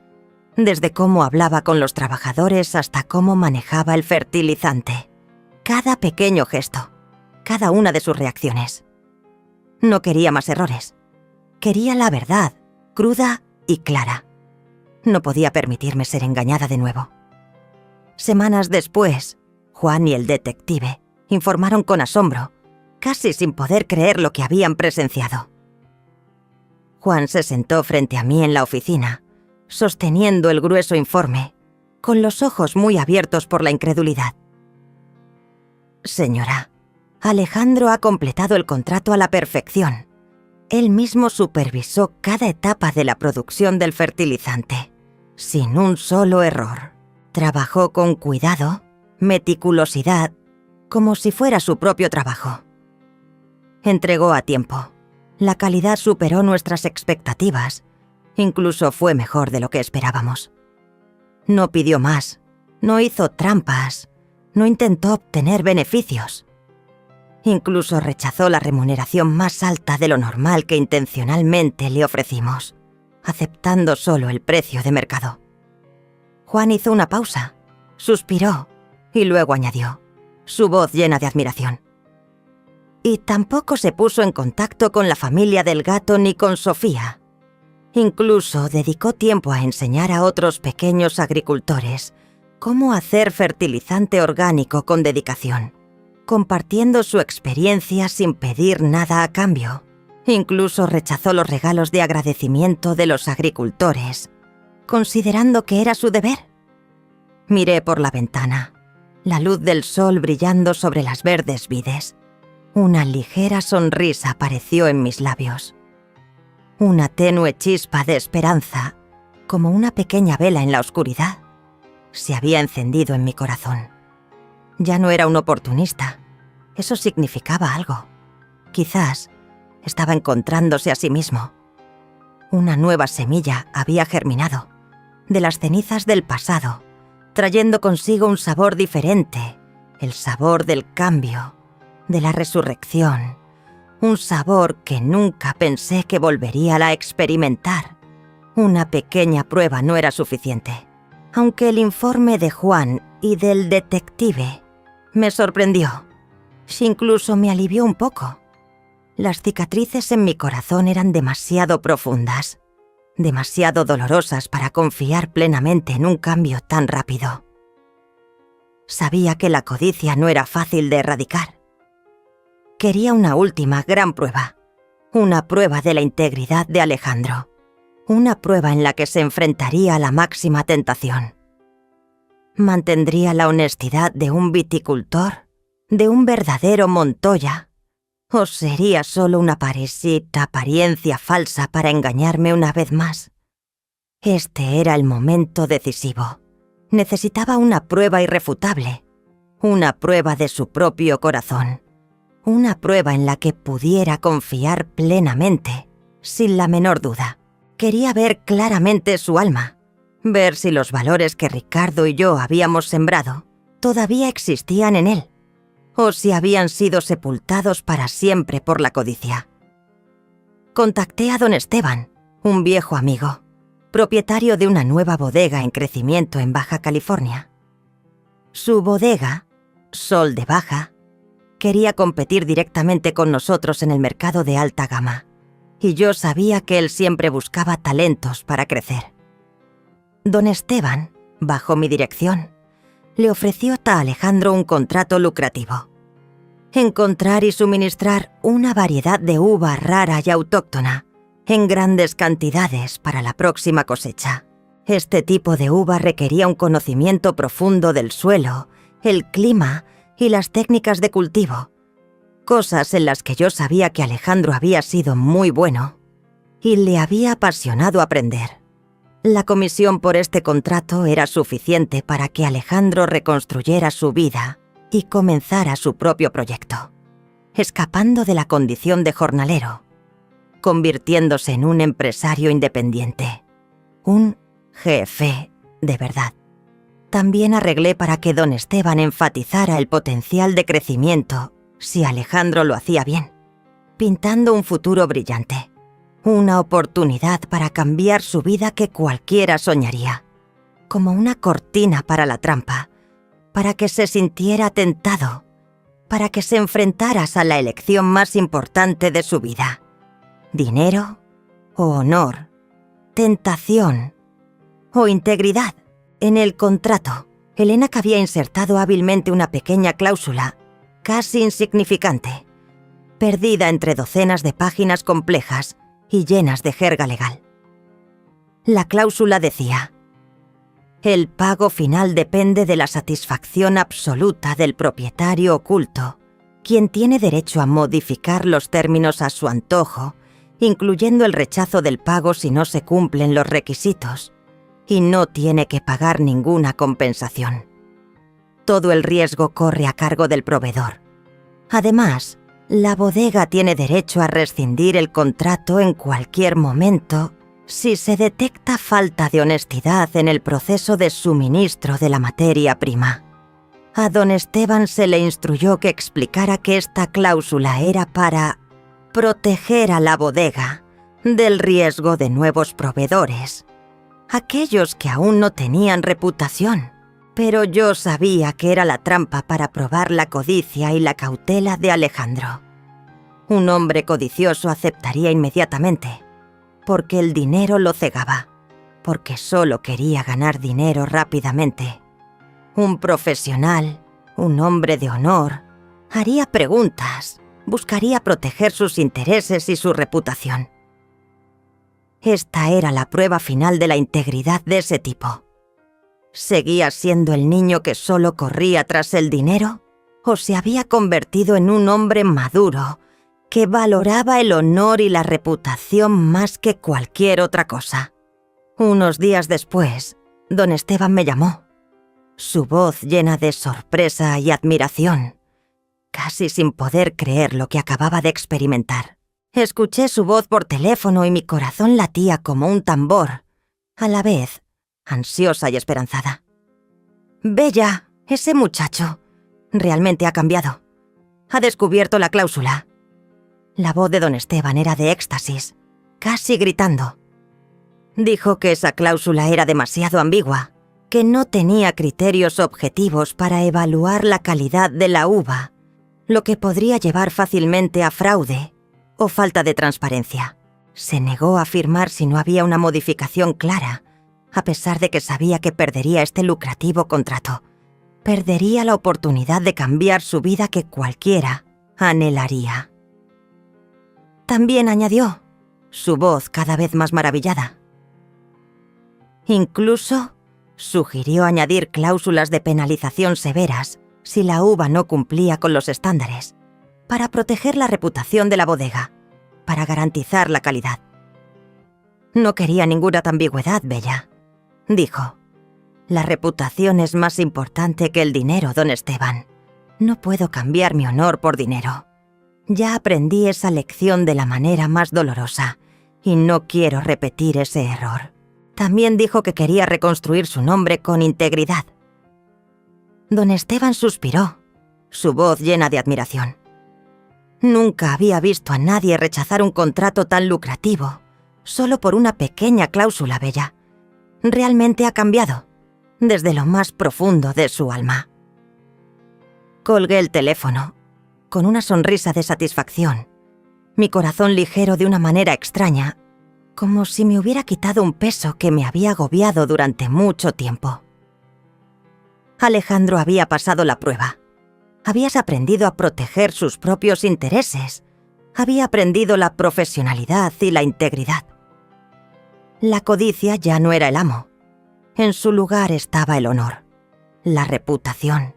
desde cómo hablaba con los trabajadores hasta cómo manejaba el fertilizante, cada pequeño gesto, cada una de sus reacciones. No quería más errores. Quería la verdad, cruda y clara. No podía permitirme ser engañada de nuevo. Semanas después, Juan y el detective informaron con asombro, casi sin poder creer lo que habían presenciado. Juan se sentó frente a mí en la oficina, sosteniendo el grueso informe, con los ojos muy abiertos por la incredulidad. Señora, Alejandro ha completado el contrato a la perfección. Él mismo supervisó cada etapa de la producción del fertilizante, sin un solo error. Trabajó con cuidado, meticulosidad, como si fuera su propio trabajo. Entregó a tiempo. La calidad superó nuestras expectativas. Incluso fue mejor de lo que esperábamos. No pidió más, no hizo trampas, no intentó obtener beneficios. Incluso rechazó la remuneración más alta de lo normal que intencionalmente le ofrecimos, aceptando solo el precio de mercado. Juan hizo una pausa, suspiró y luego añadió, su voz llena de admiración. Y tampoco se puso en contacto con la familia del gato ni con Sofía. Incluso dedicó tiempo a enseñar a otros pequeños agricultores cómo hacer fertilizante orgánico con dedicación, compartiendo su experiencia sin pedir nada a cambio. Incluso rechazó los regalos de agradecimiento de los agricultores, considerando que era su deber. Miré por la ventana, la luz del sol brillando sobre las verdes vides. Una ligera sonrisa apareció en mis labios. Una tenue chispa de esperanza, como una pequeña vela en la oscuridad, se había encendido en mi corazón. Ya no era un oportunista. Eso significaba algo. Quizás estaba encontrándose a sí mismo. Una nueva semilla había germinado, de las cenizas del pasado, trayendo consigo un sabor diferente, el sabor del cambio, de la resurrección, un sabor que nunca pensé que volvería a experimentar. Una pequeña prueba no era suficiente, aunque el informe de Juan y del detective me sorprendió. Incluso me alivió un poco. Las cicatrices en mi corazón eran demasiado profundas, demasiado dolorosas para confiar plenamente en un cambio tan rápido. Sabía que la codicia no era fácil de erradicar. Quería una última gran prueba, una prueba de la integridad de Alejandro, una prueba en la que se enfrentaría a la máxima tentación. ¿Mantendría la honestidad de un viticultor, de un verdadero Montoya, o sería solo una parecida apariencia falsa para engañarme una vez más? Este era el momento decisivo. Necesitaba una prueba irrefutable, una prueba de su propio corazón, una prueba en la que pudiera confiar plenamente, sin la menor duda. Quería ver claramente su alma, ver si los valores que Ricardo y yo habíamos sembrado todavía existían en él, o si habían sido sepultados para siempre por la codicia. Contacté a don Esteban, un viejo amigo, propietario de una nueva bodega en crecimiento en Baja California. Su bodega, Sol de Baja, quería competir directamente con nosotros en el mercado de alta gama, y yo sabía que él siempre buscaba talentos para crecer. Don Esteban, bajo mi dirección, le ofreció a Alejandro un contrato lucrativo: encontrar y suministrar una variedad de uva rara y autóctona en grandes cantidades para la próxima cosecha. Este tipo de uva requería un conocimiento profundo del suelo, el clima y las técnicas de cultivo, cosas en las que yo sabía que Alejandro había sido muy bueno y le había apasionado aprender. La comisión por este contrato era suficiente para que Alejandro reconstruyera su vida y comenzara su propio proyecto, escapando de la condición de jornalero, convirtiéndose en un empresario independiente, un jefe de verdad. También arreglé para que don Esteban enfatizara el potencial de crecimiento si Alejandro lo hacía bien, pintando un futuro brillante, una oportunidad para cambiar su vida que cualquiera soñaría, como una cortina para la trampa, para que se sintiera tentado, para que se enfrentara a la elección más importante de su vida: dinero o honor, tentación o integridad. En el contrato, Elena había insertado hábilmente una pequeña cláusula, casi insignificante, perdida entre docenas de páginas complejas y llenas de jerga legal. La cláusula decía: el pago final depende de la satisfacción absoluta del propietario oculto, quien tiene derecho a modificar los términos a su antojo, incluyendo el rechazo del pago si no se cumplen los requisitos, y no tiene que pagar ninguna compensación. Todo el riesgo corre a cargo del proveedor. Además, la bodega tiene derecho a rescindir el contrato en cualquier momento si se detecta falta de honestidad en el proceso de suministro de la materia prima. A don Esteban se le instruyó que explicara que esta cláusula era para proteger a la bodega del riesgo de nuevos proveedores, aquellos que aún no tenían reputación. Pero yo sabía que era la trampa para probar la codicia y la cautela de Alejandro. Un hombre codicioso aceptaría inmediatamente, porque el dinero lo cegaba, porque solo quería ganar dinero rápidamente. Un profesional, un hombre de honor, haría preguntas, buscaría proteger sus intereses y su reputación. Esta era la prueba final de la integridad de ese tipo. ¿Seguía siendo el niño que solo corría tras el dinero? ¿O se había convertido en un hombre maduro que valoraba el honor y la reputación más que cualquier otra cosa? Unos días después, don Esteban me llamó, su voz llena de sorpresa y admiración, casi sin poder creer lo que acababa de experimentar. Escuché su voz por teléfono y mi corazón latía como un tambor, a la vez ansiosa y esperanzada. «Bella, ese muchacho realmente ha cambiado. Ha descubierto la cláusula». La voz de don Esteban era de éxtasis, casi gritando. Dijo que esa cláusula era demasiado ambigua, que no tenía criterios objetivos para evaluar la calidad de la uva, lo que podría llevar fácilmente a fraude o falta de transparencia. Se negó a firmar si no había una modificación clara, a pesar de que sabía que perdería este lucrativo contrato. Perdería la oportunidad de cambiar su vida que cualquiera anhelaría. También añadió, su voz cada vez más maravillada. Incluso sugirió añadir cláusulas de penalización severas si la uva no cumplía con los estándares, para proteger la reputación de la bodega, para garantizar la calidad. No quería ninguna ambigüedad, Bella, dijo. La reputación es más importante que el dinero, don Esteban. No puedo cambiar mi honor por dinero. Ya aprendí esa lección de la manera más dolorosa y no quiero repetir ese error. También dijo que quería reconstruir su nombre con integridad. Don Esteban suspiró, su voz llena de admiración. Nunca había visto a nadie rechazar un contrato tan lucrativo, solo por una pequeña cláusula, Bella. Realmente ha cambiado, desde lo más profundo de su alma. Colgué el teléfono, con una sonrisa de satisfacción, mi corazón ligero de una manera extraña, como si me hubiera quitado un peso que me había agobiado durante mucho tiempo. Alejandro había pasado la prueba. Habías aprendido a proteger sus propios intereses. Había aprendido la profesionalidad y la integridad. La codicia ya no era el amo. En su lugar estaba el honor, la reputación.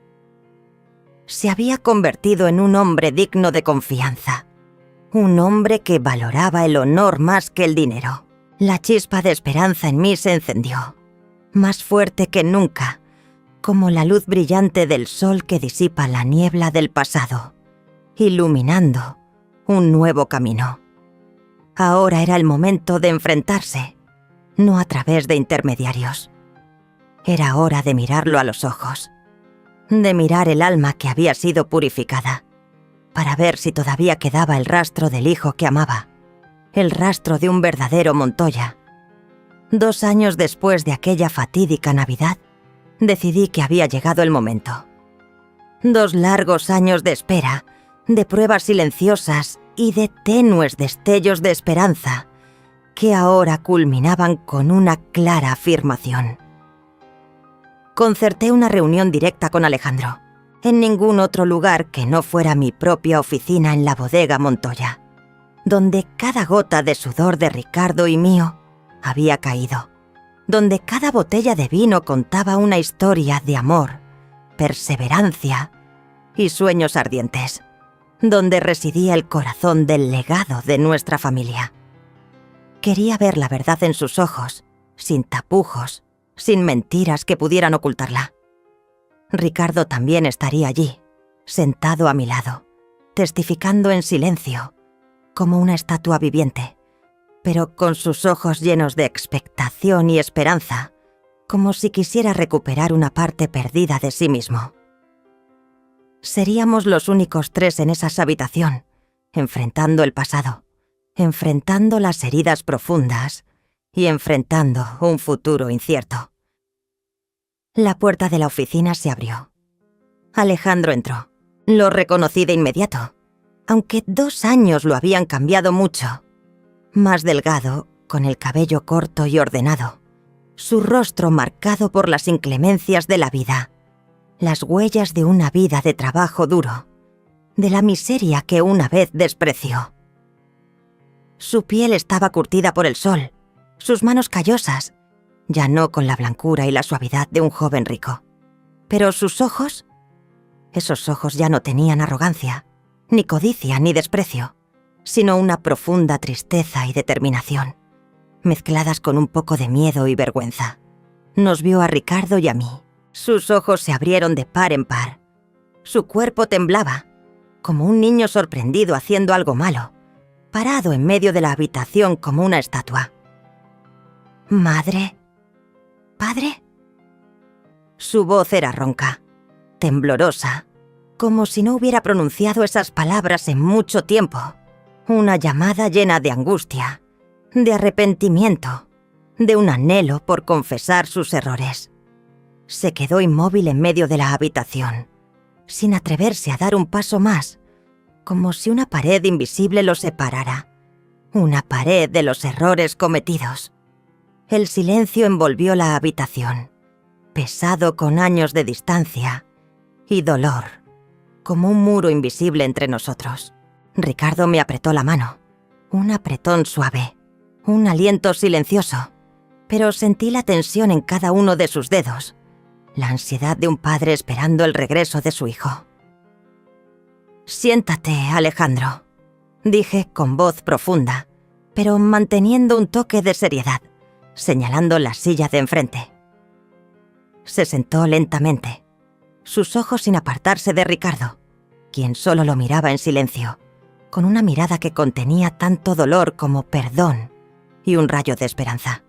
Se había convertido en un hombre digno de confianza. Un hombre que valoraba el honor más que el dinero. La chispa de esperanza en mí se encendió, más fuerte que nunca, como la luz brillante del sol que disipa la niebla del pasado, iluminando un nuevo camino. Ahora era el momento de enfrentarse, no a través de intermediarios. Era hora de mirarlo a los ojos, de mirar el alma que había sido purificada, para ver si todavía quedaba el rastro del hijo que amaba, el rastro de un verdadero Montoya. 2 años después de aquella fatídica Navidad, decidí que había llegado el momento. 2 largos años de espera, de pruebas silenciosas y de tenues destellos de esperanza, que ahora culminaban con una clara afirmación. Concerté una reunión directa con Alejandro, en ningún otro lugar que no fuera mi propia oficina en la bodega Montoya, donde cada gota de sudor de Ricardo y mío había caído, donde cada botella de vino contaba una historia de amor, perseverancia y sueños ardientes, donde residía el corazón del legado de nuestra familia. Quería ver la verdad en sus ojos, sin tapujos, sin mentiras que pudieran ocultarla. Ricardo también estaría allí, sentado a mi lado, testificando en silencio, como una estatua viviente, pero con sus ojos llenos de expectación y esperanza, como si quisiera recuperar una parte perdida de sí mismo. Seríamos los únicos 3 en esa habitación, enfrentando el pasado, enfrentando las heridas profundas y enfrentando un futuro incierto. La puerta de la oficina se abrió. Alejandro entró. Lo reconocí de inmediato, aunque 2 años lo habían cambiado mucho. Más delgado, con el cabello corto y ordenado, su rostro marcado por las inclemencias de la vida, las huellas de una vida de trabajo duro, de la miseria que una vez despreció. Su piel estaba curtida por el sol, sus manos callosas, ya no con la blancura y la suavidad de un joven rico. Pero sus ojos, esos ojos ya no tenían arrogancia, ni codicia ni desprecio, sino una profunda tristeza y determinación, mezcladas con un poco de miedo y vergüenza. Nos vio a Ricardo y a mí. Sus ojos se abrieron de par en par. Su cuerpo temblaba, como un niño sorprendido haciendo algo malo, parado en medio de la habitación como una estatua. ¿Madre? ¿Padre? Su voz era ronca, temblorosa, como si no hubiera pronunciado esas palabras en mucho tiempo. Una llamada llena de angustia, de arrepentimiento, de un anhelo por confesar sus errores. Se quedó inmóvil en medio de la habitación, sin atreverse a dar un paso más, como si una pared invisible lo separara, una pared de los errores cometidos. El silencio envolvió la habitación, pesado con años de distancia y dolor, como un muro invisible entre nosotros. Ricardo me apretó la mano, un apretón suave, un aliento silencioso, pero sentí la tensión en cada uno de sus dedos, la ansiedad de un padre esperando el regreso de su hijo. «Siéntate, Alejandro», dije con voz profunda, pero manteniendo un toque de seriedad, señalando la silla de enfrente. Se sentó lentamente, sus ojos sin apartarse de Ricardo, quien solo lo miraba en silencio, con una mirada que contenía tanto dolor como perdón y un rayo de esperanza.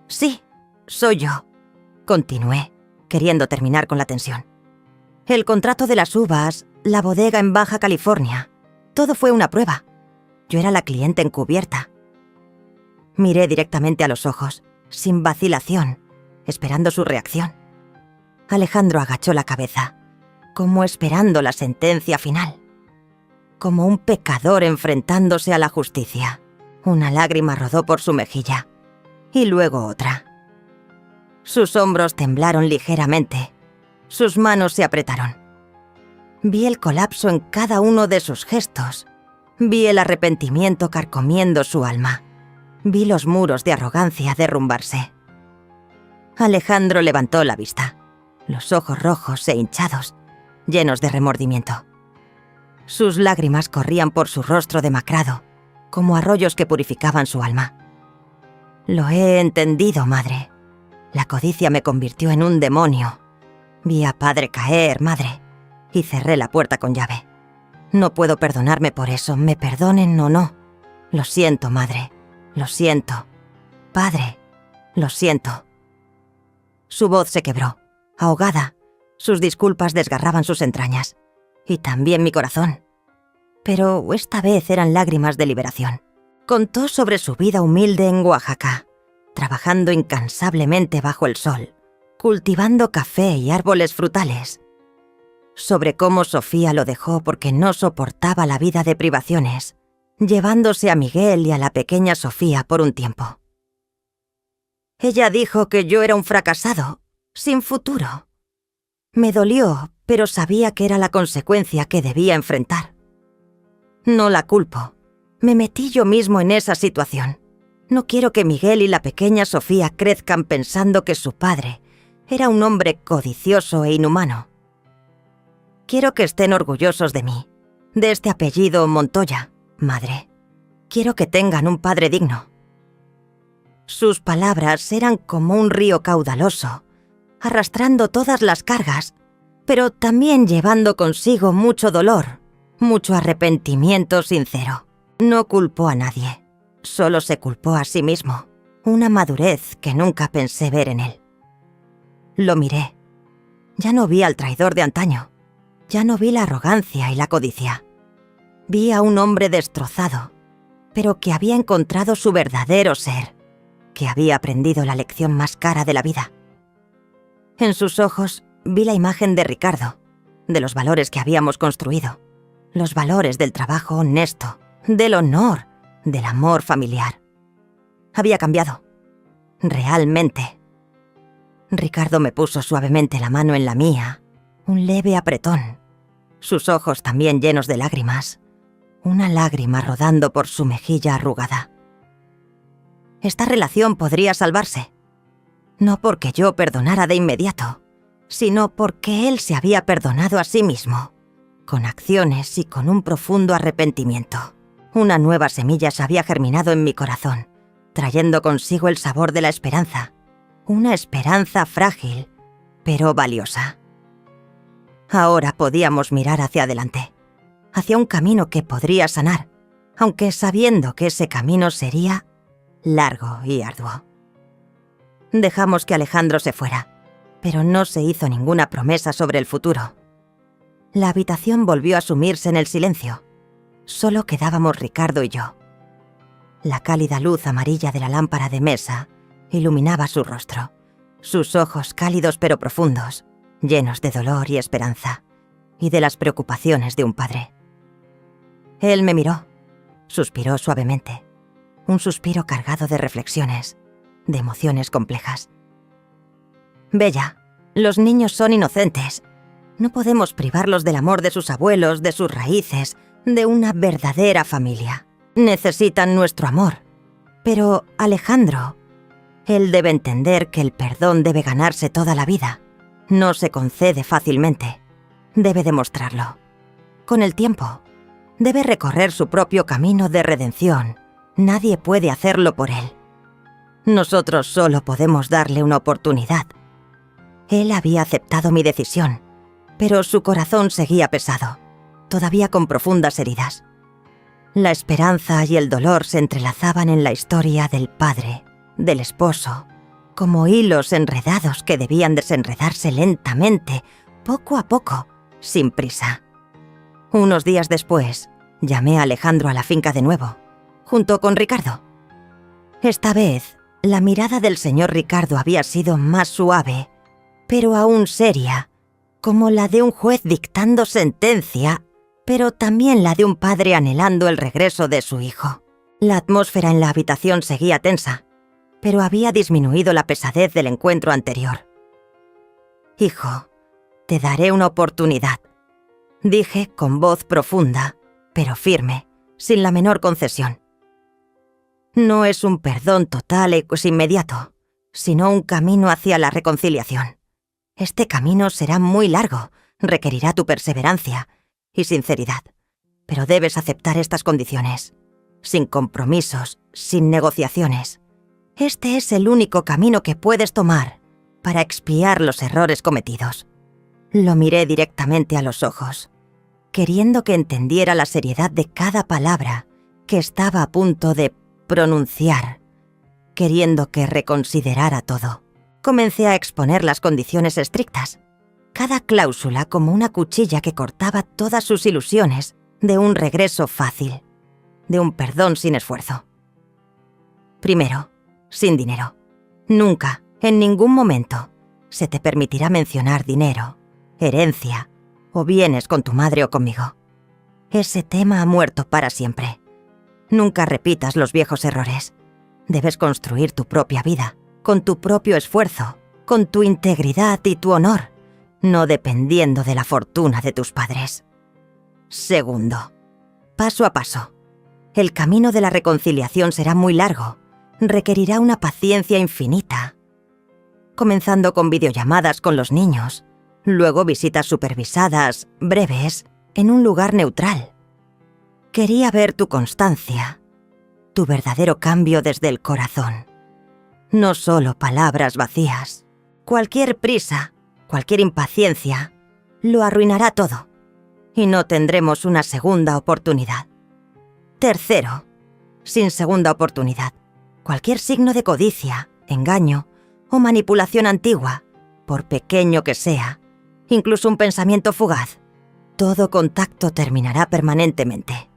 «Sí, soy yo», continué, queriendo terminar con la tensión. «El contrato de las uvas, la bodega en Baja California, todo fue una prueba. Yo era la cliente encubierta». Miré directamente a los ojos, sin vacilación, esperando su reacción. Alejandro agachó la cabeza, como esperando la sentencia final. Como un pecador enfrentándose a la justicia. Una lágrima rodó por su mejilla, y luego otra. Sus hombros temblaron ligeramente. Sus manos se apretaron. Vi el colapso en cada uno de sus gestos. Vi el arrepentimiento carcomiendo su alma. Vi los muros de arrogancia derrumbarse. Alejandro levantó la vista, los ojos rojos e hinchados, llenos de remordimiento. Sus lágrimas corrían por su rostro demacrado, como arroyos que purificaban su alma. Lo he entendido, madre. La codicia me convirtió en un demonio. Vi a padre caer, madre, y cerré la puerta con llave. No puedo perdonarme por eso, me perdonen o no. Lo siento, madre. Lo siento. Padre, lo siento. Su voz se quebró, ahogada. Sus disculpas desgarraban sus entrañas. Y también mi corazón. Pero esta vez eran lágrimas de liberación. Contó sobre su vida humilde en Oaxaca, trabajando incansablemente bajo el sol, cultivando café y árboles frutales. Sobre cómo Sofía lo dejó porque no soportaba la vida de privaciones, llevándose a Miguel y a la pequeña Sofía por un tiempo. Ella dijo que yo era un fracasado, sin futuro. Me dolió, pero sabía que era la consecuencia que debía enfrentar. No la culpo. Me metí yo mismo en esa situación. No quiero que Miguel y la pequeña Sofía crezcan pensando que su padre era un hombre codicioso e inhumano. Quiero que estén orgullosos de mí, de este apellido Montoya, madre. Quiero que tengan un padre digno. Sus palabras eran como un río caudaloso, arrastrando todas las cargas, pero también llevando consigo mucho dolor, mucho arrepentimiento sincero. No culpó a nadie, solo se culpó a sí mismo, una madurez que nunca pensé ver en él. Lo miré. Ya no vi al traidor de antaño, ya no vi la arrogancia y la codicia. Vi a un hombre destrozado, pero que había encontrado su verdadero ser, que había aprendido la lección más cara de la vida. En sus ojos vi la imagen de Ricardo, de los valores que habíamos construido, los valores del trabajo honesto, del honor, del amor familiar. Había cambiado, realmente. Ricardo me puso suavemente la mano en la mía, un leve apretón, sus ojos también llenos de lágrimas, una lágrima rodando por su mejilla arrugada. Esta relación podría salvarse, no porque yo perdonara de inmediato, sino porque él se había perdonado a sí mismo, con acciones y con un profundo arrepentimiento. Una nueva semilla se había germinado en mi corazón, trayendo consigo el sabor de la esperanza, una esperanza frágil, pero valiosa. Ahora podíamos mirar hacia adelante, hacia un camino que podría sanar, aunque sabiendo que ese camino sería largo y arduo. Dejamos que Alejandro se fuera, pero no se hizo ninguna promesa sobre el futuro. La habitación volvió a sumirse en el silencio. Solo quedábamos Ricardo y yo. La cálida luz amarilla de la lámpara de mesa iluminaba su rostro, sus ojos cálidos pero profundos, llenos de dolor y esperanza, y de las preocupaciones de un padre. Él me miró, suspiró suavemente, un suspiro cargado de reflexiones, de emociones complejas. Bella, los niños son inocentes. No podemos privarlos del amor de sus abuelos, de sus raíces, de una verdadera familia. Necesitan nuestro amor. Pero Alejandro, él debe entender que el perdón debe ganarse toda la vida. No se concede fácilmente. Debe demostrarlo. Con el tiempo, debe recorrer su propio camino de redención. Nadie puede hacerlo por él. Nosotros solo podemos darle una oportunidad. Él había aceptado mi decisión, pero su corazón seguía pesado, todavía con profundas heridas. La esperanza y el dolor se entrelazaban en la historia del padre, del esposo, como hilos enredados que debían desenredarse lentamente, poco a poco, sin prisa. Unos días después, llamé a Alejandro a la finca de nuevo, junto con Ricardo. Esta vez, La mirada del señor Ricardo había sido más suave, pero aún seria, como la de un juez dictando sentencia, pero también la de un padre anhelando el regreso de su hijo. La atmósfera en la habitación seguía tensa, pero había disminuido la pesadez del encuentro anterior. «Hijo, te daré una oportunidad», dije con voz profunda, pero firme, sin la menor concesión. No es un perdón total e inmediato, sino un camino hacia la reconciliación. Este camino será muy largo, requerirá tu perseverancia y sinceridad, pero debes aceptar estas condiciones, sin compromisos, sin negociaciones. Este es el único camino que puedes tomar para expiar los errores cometidos. Lo miré directamente a los ojos, queriendo que entendiera la seriedad de cada palabra que estaba a punto de pronunciar, queriendo que reconsiderara todo. Comencé a exponer las condiciones estrictas, cada cláusula como una cuchilla que cortaba todas sus ilusiones de un regreso fácil, de un perdón sin esfuerzo. Primero, sin dinero. Nunca, en ningún momento, se te permitirá mencionar dinero, herencia o bienes con tu madre o conmigo. Ese tema ha muerto para siempre. Nunca repitas los viejos errores. Debes construir tu propia vida, con tu propio esfuerzo, con tu integridad y tu honor, no dependiendo de la fortuna de tus padres. Segundo, paso a paso. El camino de la reconciliación será muy largo, requerirá una paciencia infinita. Comenzando con videollamadas con los niños, luego visitas supervisadas, breves, en un lugar neutral. Quería ver tu constancia, tu verdadero cambio desde el corazón. No solo palabras vacías. Cualquier prisa, cualquier impaciencia, lo arruinará todo, y no tendremos una segunda oportunidad. Tercero, sin segunda oportunidad, cualquier signo de codicia, engaño o manipulación antigua, por pequeño que sea, incluso un pensamiento fugaz, todo contacto terminará permanentemente.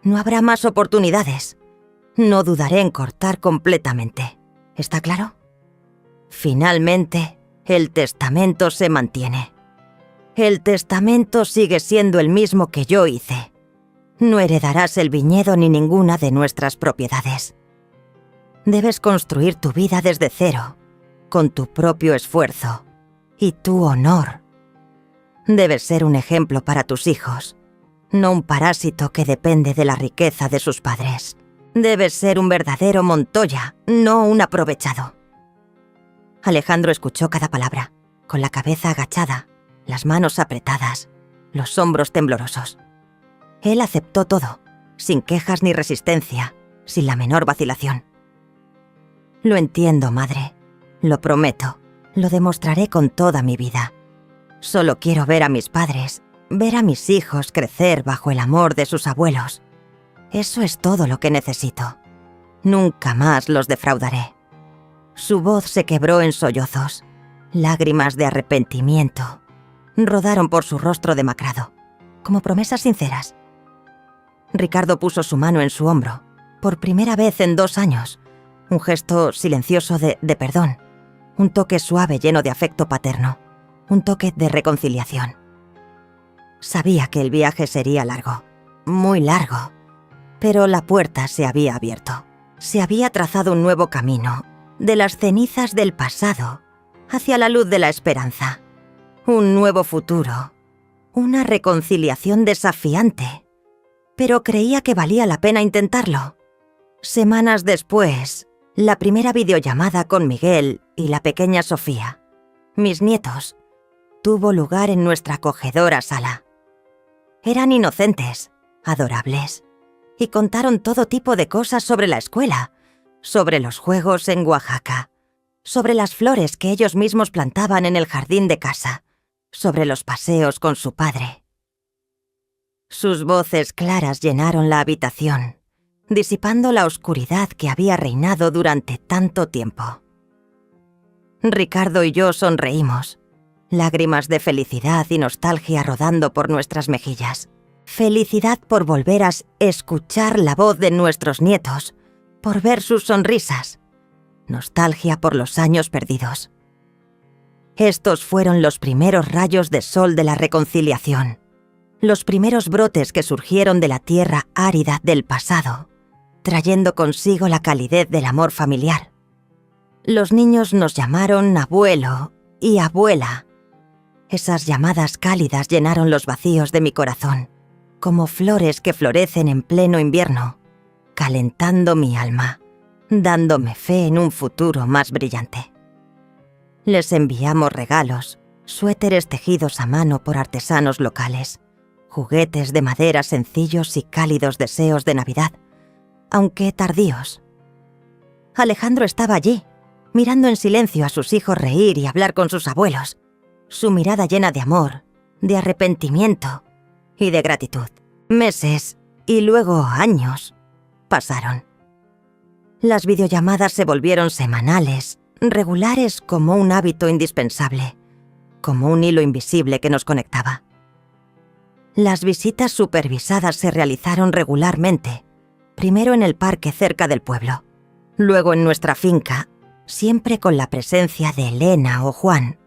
No habrá más oportunidades. No dudaré en cortar completamente. ¿Está claro? Finalmente, el testamento se mantiene. El testamento sigue siendo el mismo que yo hice. No heredarás el viñedo ni ninguna de nuestras propiedades. Debes construir tu vida desde cero, con tu propio esfuerzo y tu honor. Debes ser un ejemplo para tus hijos, no un parásito que depende de la riqueza de sus padres. Debes ser un verdadero Montoya, no un aprovechado. Alejandro escuchó cada palabra, con la cabeza agachada, las manos apretadas, los hombros temblorosos. Él aceptó todo, sin quejas ni resistencia, sin la menor vacilación. Lo entiendo, madre. Lo prometo. Lo demostraré con toda mi vida. Solo quiero ver a mis padres, ver a mis hijos crecer bajo el amor de sus abuelos. Eso es todo lo que necesito. Nunca más los defraudaré. Su voz se quebró en sollozos. Lágrimas de arrepentimiento rodaron por su rostro demacrado, como promesas sinceras. Ricardo puso su mano en su hombro, por primera vez en 2 años. Un gesto silencioso de perdón, un toque suave lleno de afecto paterno, un toque de reconciliación. Sabía que el viaje sería largo, muy largo, pero la puerta se había abierto. Se había trazado un nuevo camino, de las cenizas del pasado, hacia la luz de la esperanza. Un nuevo futuro, una reconciliación desafiante, pero creía que valía la pena intentarlo. Semanas después, la primera videollamada con Miguel y la pequeña Sofía, mis nietos, tuvo lugar en nuestra acogedora sala. Eran inocentes, adorables, y contaron todo tipo de cosas sobre la escuela, sobre los juegos en Oaxaca, sobre las flores que ellos mismos plantaban en el jardín de casa, sobre los paseos con su padre. Sus voces claras llenaron la habitación, disipando la oscuridad que había reinado durante tanto tiempo. Ricardo y yo sonreímos, lágrimas de felicidad y nostalgia rodando por nuestras mejillas. Felicidad por volver a escuchar la voz de nuestros nietos, por ver sus sonrisas. nostalgia por los años perdidos. Estos fueron los primeros rayos de sol de la reconciliación, los primeros brotes que surgieron de la tierra árida del pasado, trayendo consigo la calidez del amor familiar. Los niños nos llamaron abuelo y abuela. Esas llamadas cálidas llenaron los vacíos de mi corazón, como flores que florecen en pleno invierno, calentando mi alma, dándome fe en un futuro más brillante. Les enviamos regalos, suéteres tejidos a mano por artesanos locales, juguetes de madera sencillos y cálidos deseos de Navidad, aunque tardíos. Alejandro estaba allí, mirando en silencio a sus hijos reír y hablar con sus abuelos, su mirada llena de amor, de arrepentimiento y de gratitud. Meses y luego años pasaron. Las videollamadas se volvieron semanales, regulares como un hábito indispensable, como un hilo invisible que nos conectaba. Las visitas supervisadas se realizaron regularmente, primero en el parque cerca del pueblo, luego en nuestra finca, siempre con la presencia de Elena o Juan,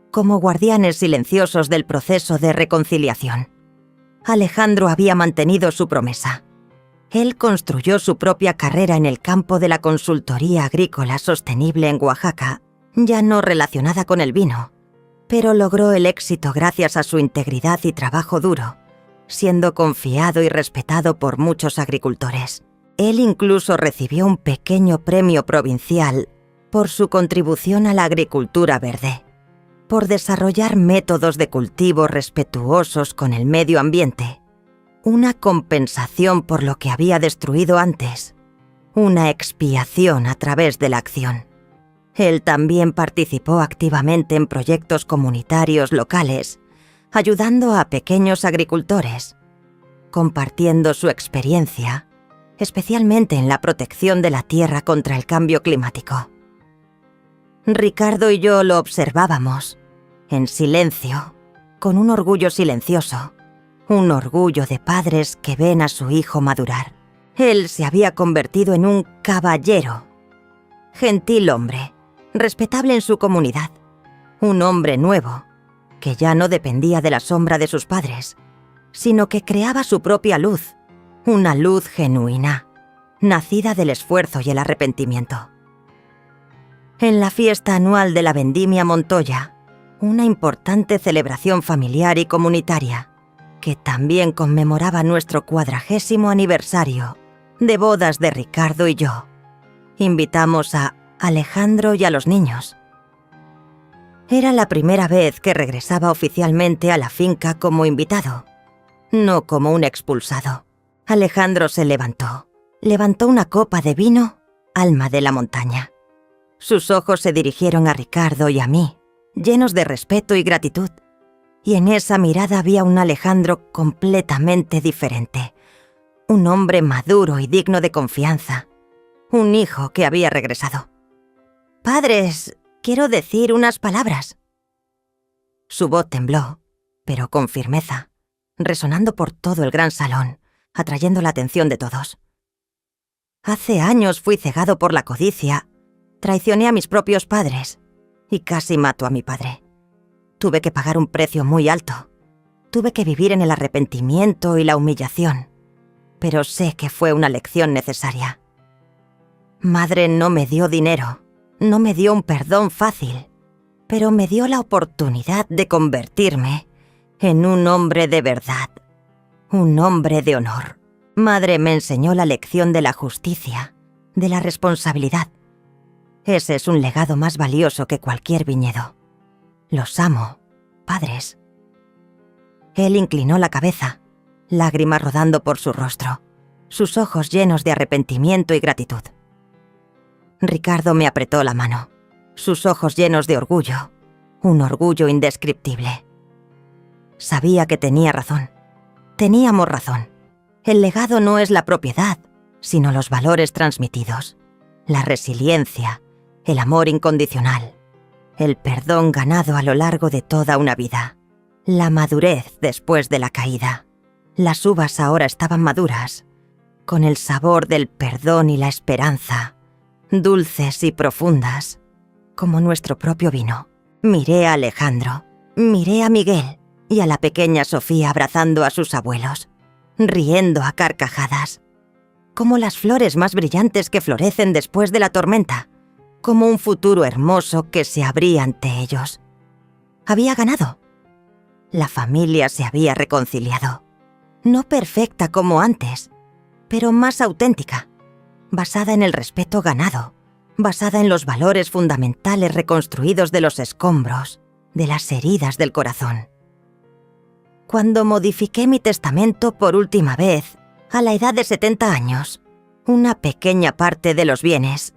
como guardianes silenciosos del proceso de reconciliación. Alejandro había mantenido su promesa. Él construyó su propia carrera en el campo de la consultoría agrícola sostenible en Oaxaca, ya no relacionada con el vino, pero logró el éxito gracias a su integridad y trabajo duro, siendo confiado y respetado por muchos agricultores. Él incluso recibió un pequeño premio provincial por su contribución a la agricultura verde, por desarrollar métodos de cultivo respetuosos con el medio ambiente, una compensación por lo que había destruido antes, una expiación a través de la acción. Él también participó activamente en proyectos comunitarios locales, ayudando a pequeños agricultores, compartiendo su experiencia, especialmente en la protección de la tierra contra el cambio climático. Ricardo y yo lo observábamos, en silencio, con un orgullo silencioso, un orgullo de padres que ven a su hijo madurar. Él se había convertido en un caballero, gentil hombre, respetable en su comunidad, un hombre nuevo, que ya no dependía de la sombra de sus padres, sino que creaba su propia luz, una luz genuina, nacida del esfuerzo y el arrepentimiento. En la fiesta anual de la Vendimia Montoya, una importante celebración familiar y comunitaria, que también conmemoraba nuestro 40º aniversario de bodas de Ricardo y yo, invitamos a Alejandro y a los niños. Era la primera vez que regresaba oficialmente a la finca como invitado, no como un expulsado. Alejandro se levantó una copa de vino, alma de la montaña. Sus ojos se dirigieron a Ricardo y a mí, llenos de respeto y gratitud, y en esa mirada había un Alejandro completamente diferente, un hombre maduro y digno de confianza, un hijo que había regresado. «Padres, quiero decir unas palabras». Su voz tembló, pero con firmeza, resonando por todo el gran salón, atrayendo la atención de todos. Hace años fui cegado por la codicia, traicioné a mis propios padres y casi mato a mi padre. Tuve que pagar un precio muy alto. Tuve que vivir en el arrepentimiento y la humillación, pero sé que fue una lección necesaria. Madre no me dio dinero, no me dio un perdón fácil, pero me dio la oportunidad de convertirme en un hombre de verdad, un hombre de honor. Madre me enseñó la lección de la justicia, de la responsabilidad. Ese es un legado más valioso que cualquier viñedo. Los amo, padres. Él inclinó la cabeza, lágrimas rodando por su rostro, sus ojos llenos de arrepentimiento y gratitud. Ricardo me apretó la mano, sus ojos llenos de orgullo, un orgullo indescriptible. Sabía que tenía razón. Teníamos razón. El legado no es la propiedad, sino los valores transmitidos, la resiliencia, el amor incondicional, el perdón ganado a lo largo de toda una vida, la madurez después de la caída. Las uvas ahora estaban maduras, con el sabor del perdón y la esperanza, dulces y profundas, como nuestro propio vino. Miré a Alejandro, miré a Miguel y a la pequeña Sofía abrazando a sus abuelos, riendo a carcajadas, como las flores más brillantes que florecen después de la tormenta, como un futuro hermoso que se abría ante ellos. Había ganado. La familia se había reconciliado. No perfecta como antes, pero más auténtica, basada en el respeto ganado, basada en los valores fundamentales reconstruidos de los escombros, de las heridas del corazón. Cuando modifiqué mi testamento por última vez, a la edad de 70 años, una pequeña parte de los bienes,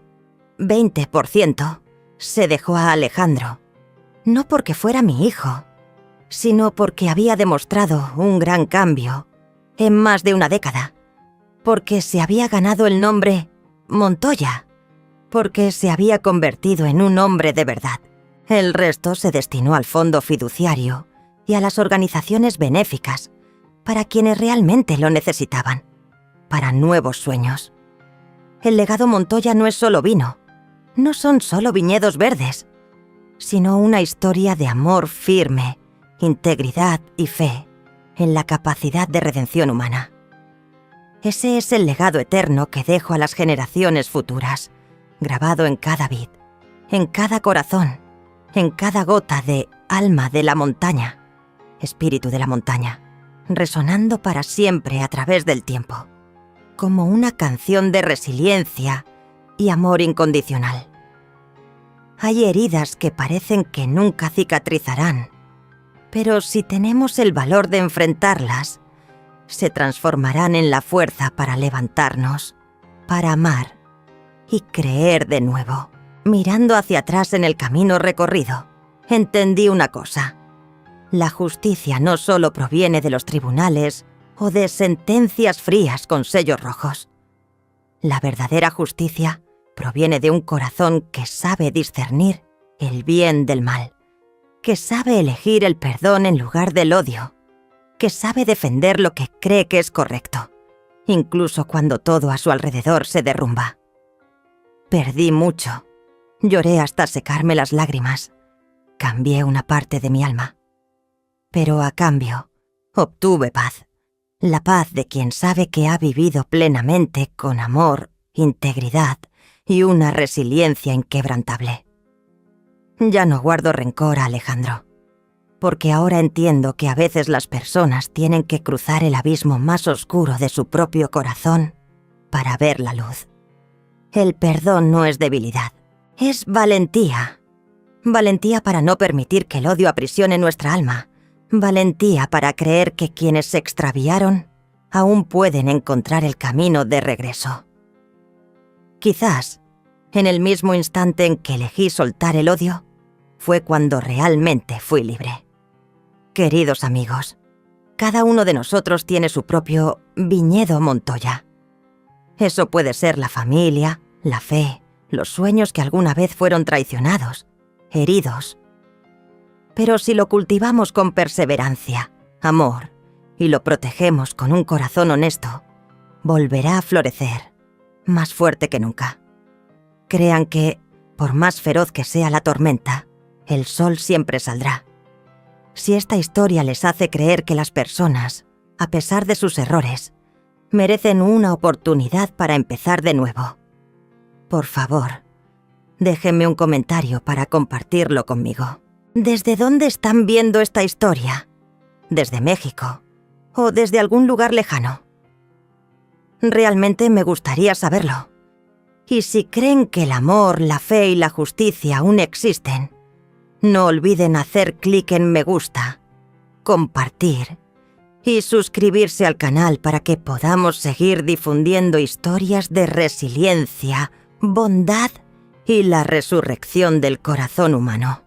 20%, se dejó a Alejandro. No porque fuera mi hijo, sino porque había demostrado un gran cambio en más de una década, porque se había ganado el nombre Montoya, porque se había convertido en un hombre de verdad. El resto se destinó al fondo fiduciario y a las organizaciones benéficas para quienes realmente lo necesitaban, para nuevos sueños. El legado Montoya no es solo vino, no son solo viñedos verdes, sino una historia de amor firme, integridad y fe en la capacidad de redención humana. Ese es el legado eterno que dejo a las generaciones futuras, grabado en cada vid, en cada corazón, en cada gota de alma de la montaña, espíritu de la montaña, resonando para siempre a través del tiempo, como una canción de resiliencia y amor incondicional. Hay heridas que parecen que nunca cicatrizarán, pero si tenemos el valor de enfrentarlas, se transformarán en la fuerza para levantarnos, para amar y creer de nuevo. Mirando hacia atrás en el camino recorrido, entendí una cosa. La justicia no solo proviene de los tribunales o de sentencias frías con sellos rojos. La verdadera justicia proviene de un corazón que sabe discernir el bien del mal, que sabe elegir el perdón en lugar del odio, que sabe defender lo que cree que es correcto, incluso cuando todo a su alrededor se derrumba. Perdí mucho, lloré hasta secarme las lágrimas, cambié una parte de mi alma. Pero a cambio, obtuve paz, la paz de quien sabe que ha vivido plenamente con amor, integridad y una resiliencia inquebrantable. Ya no guardo rencor a Alejandro, porque ahora entiendo que a veces las personas tienen que cruzar el abismo más oscuro de su propio corazón para ver la luz. El perdón no es debilidad, es valentía. Valentía para no permitir que el odio aprisione nuestra alma. Valentía para creer que quienes se extraviaron aún pueden encontrar el camino de regreso. Quizás, en el mismo instante en que elegí soltar el odio, fue cuando realmente fui libre. Queridos amigos, cada uno de nosotros tiene su propio viñedo Montoya. Eso puede ser la familia, la fe, los sueños que alguna vez fueron traicionados, heridos. Pero si lo cultivamos con perseverancia, amor, y lo protegemos con un corazón honesto, volverá a florecer, más fuerte que nunca. Crean que, por más feroz que sea la tormenta, el sol siempre saldrá. Si esta historia les hace creer que las personas, a pesar de sus errores, merecen una oportunidad para empezar de nuevo, por favor, déjenme un comentario para compartirlo conmigo. ¿Desde dónde están viendo esta historia? ¿Desde México? ¿O desde algún lugar lejano? Realmente me gustaría saberlo. Y si creen que el amor, la fe y la justicia aún existen, no olviden hacer clic en me gusta, compartir y suscribirse al canal para que podamos seguir difundiendo historias de resiliencia, bondad y la resurrección del corazón humano.